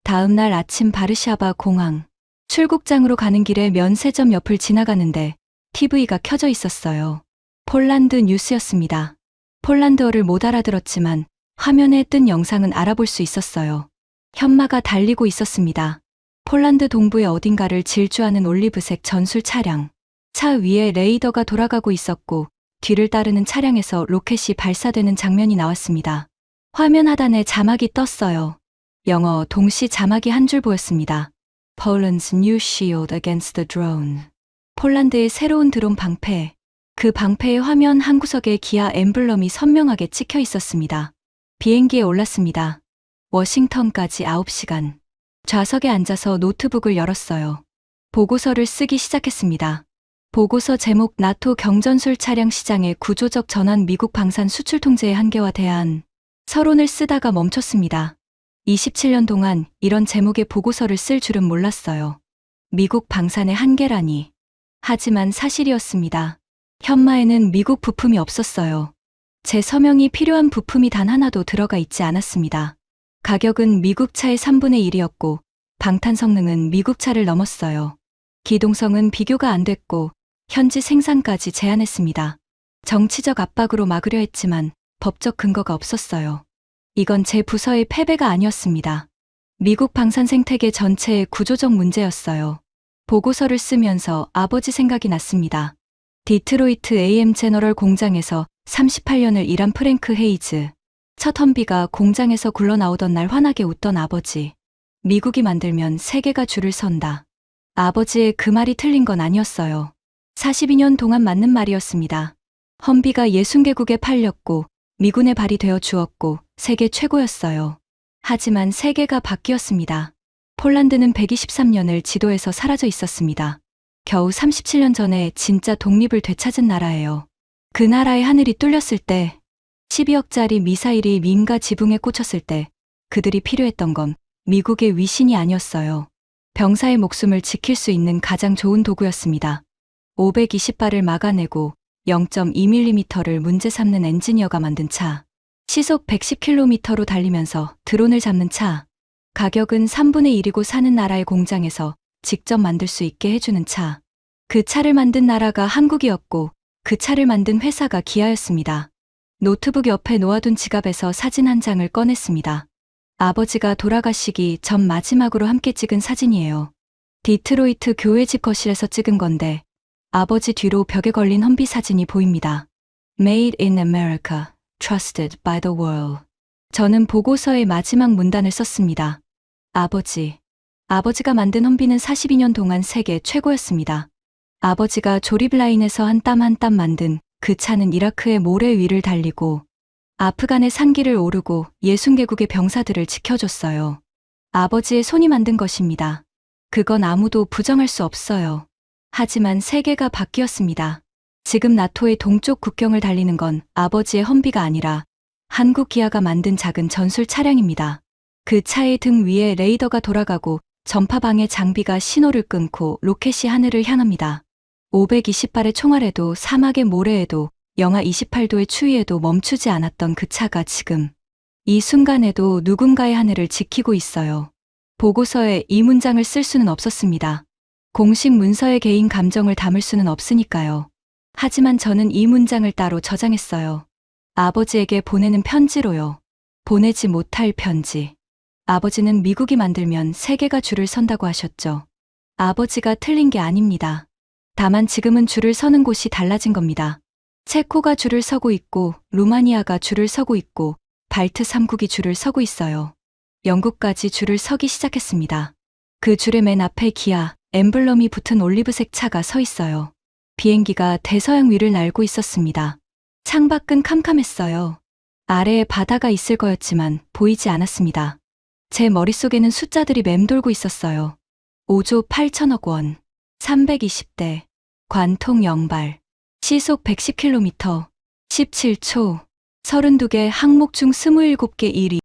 Speaker 1: 다음 날 아침 바르샤바 공항. 출국장으로 가는 길에 면세점 옆을 지나가는데 TV가 켜져 있었어요. 폴란드 뉴스였습니다. 폴란드어를 못 알아들었지만 화면에 뜬 영상은 알아볼 수 있었어요. 현마가 달리고 있었습니다. 폴란드 동부의 어딘가를 질주하는 올리브색 전술 차량. 차 위에 레이더가 돌아가고 있었고 뒤를 따르는 차량에서 로켓이 발사되는 장면이 나왔습니다. 화면 하단에 자막이 떴어요. 영어 동시 자막이 한 줄 보였습니다. Poland's new shield against the drone. 폴란드의 새로운 드론 방패. 그 방패의 화면 한 구석에 기아 엠블럼이 선명하게 찍혀 있었습니다. 비행기에 올랐습니다. 워싱턴까지 9시간. 좌석에 앉아서 노트북을 열었어요. 보고서를 쓰기 시작했습니다. 보고서 제목 나토 경전술 차량 시장의 구조적 전환 미국 방산 수출 통제의 한계와 대안. 서론을 쓰다가 멈췄습니다. 27년 동안 이런 제목의 보고서를 쓸 줄은 몰랐어요. 미국 방산의 한계라니. 하지만 사실이었습니다. 현마에는 미국 부품이 없었어요. 제 서명이 필요한 부품이 단 하나도 들어가 있지 않았습니다. 가격은 미국 차의 3분의 1이었고 방탄 성능은 미국 차를 넘었어요. 기동성은 비교가 안 됐고 현지 생산까지 제한했습니다. 정치적 압박으로 막으려 했지만 법적 근거가 없었어요. 이건 제 부서의 패배가 아니었습니다. 미국 방산 생태계 전체의 구조적 문제였어요. 보고서를 쓰면서 아버지 생각이 났습니다. 디트로이트 AM 제너럴 공장에서 38년을 일한 프랭크 헤이즈. 첫 험비가 공장에서 굴러나오던 날 환하게 웃던 아버지. 미국이 만들면 세계가 줄을 선다. 아버지의 그 말이 틀린 건 아니었어요. 42년 동안 맞는 말이었습니다. 험비가 60개국에 팔렸고 미군의 발이 되어 주었고 세계 최고였어요. 하지만 세계가 바뀌었습니다. 폴란드는 123년을 지도에서 사라져 있었습니다. 겨우 37년 전에 진짜 독립을 되찾은 나라예요. 그 나라의 하늘이 뚫렸을 때, 12억짜리 미사일이 민가 지붕에 꽂혔을 때 그들이 필요했던 건 미국의 위신이 아니었어요. 병사의 목숨을 지킬 수 있는 가장 좋은 도구였습니다. 520발을 막아내고 0.2mm를 문제 삼는 엔지니어가 만든 차. 시속 110km로 달리면서 드론을 잡는 차. 가격은 3분의 1이고 사는 나라의 공장에서 직접 만들 수 있게 해주는 차. 그 차를 만든 나라가 한국이었고 그 차를 만든 회사가 기아였습니다. 노트북 옆에 놓아둔 지갑에서 사진 한 장을 꺼냈습니다. 아버지가 돌아가시기 전 마지막으로 함께 찍은 사진이에요. 디트로이트 교회 집 거실에서 찍은 건데 아버지 뒤로 벽에 걸린 험비 사진이 보입니다. Made in America, Trusted by the World. 저는 보고서의 마지막 문단을 썼습니다. 아버지가 만든 험비는 42년 동안 세계 최고였습니다. 아버지가 조립 라인에서 한 땀 한 땀 만든 그 차는 이라크의 모래 위를 달리고 아프간의 산길을 오르고 60개국의 병사들을 지켜줬어요. 아버지의 손이 만든 것입니다. 그건 아무도 부정할 수 없어요. 하지만 세계가 바뀌었습니다. 지금 나토의 동쪽 국경을 달리는 건 아버지의 험비가 아니라 한국 기아가 만든 작은 전술 차량입니다. 그 차의 등 위에 레이더가 돌아가고 전파방해 장비가 신호를 끊고 로켓이 하늘을 향합니다. 520발의 총알에도 사막의 모래에도 영하 28도의 추위에도 멈추지 않았던 그 차가 지금 이 순간에도 누군가의 하늘을 지키고 있어요. 보고서에 이 문장을 쓸 수는 없었습니다. 공식 문서에 개인 감정을 담을 수는 없으니까요. 하지만 저는 이 문장을 따로 저장했어요. 아버지에게 보내는 편지로요. 보내지 못할 편지. 아버지는 미국이 만들면 세계가 줄을 선다고 하셨죠. 아버지가 틀린 게 아닙니다. 다만 지금은 줄을 서는 곳이 달라진 겁니다. 체코가 줄을 서고 있고 루마니아가 줄을 서고 있고 발트 3국이 줄을 서고 있어요. 영국까지 줄을 서기 시작했습니다. 그 줄의 맨 앞에 기아, 엠블럼이 붙은 올리브색 차가 서 있어요. 비행기가 대서양 위를 날고 있었습니다. 창밖은 캄캄했어요. 아래에 바다가 있을 거였지만 보이지 않았습니다. 제 머릿속에는 숫자들이 맴돌고 있었어요. 5조 8천억 원, 320대, 관통 0발, 시속 110km, 17초, 32개 항목 중 27개 1위.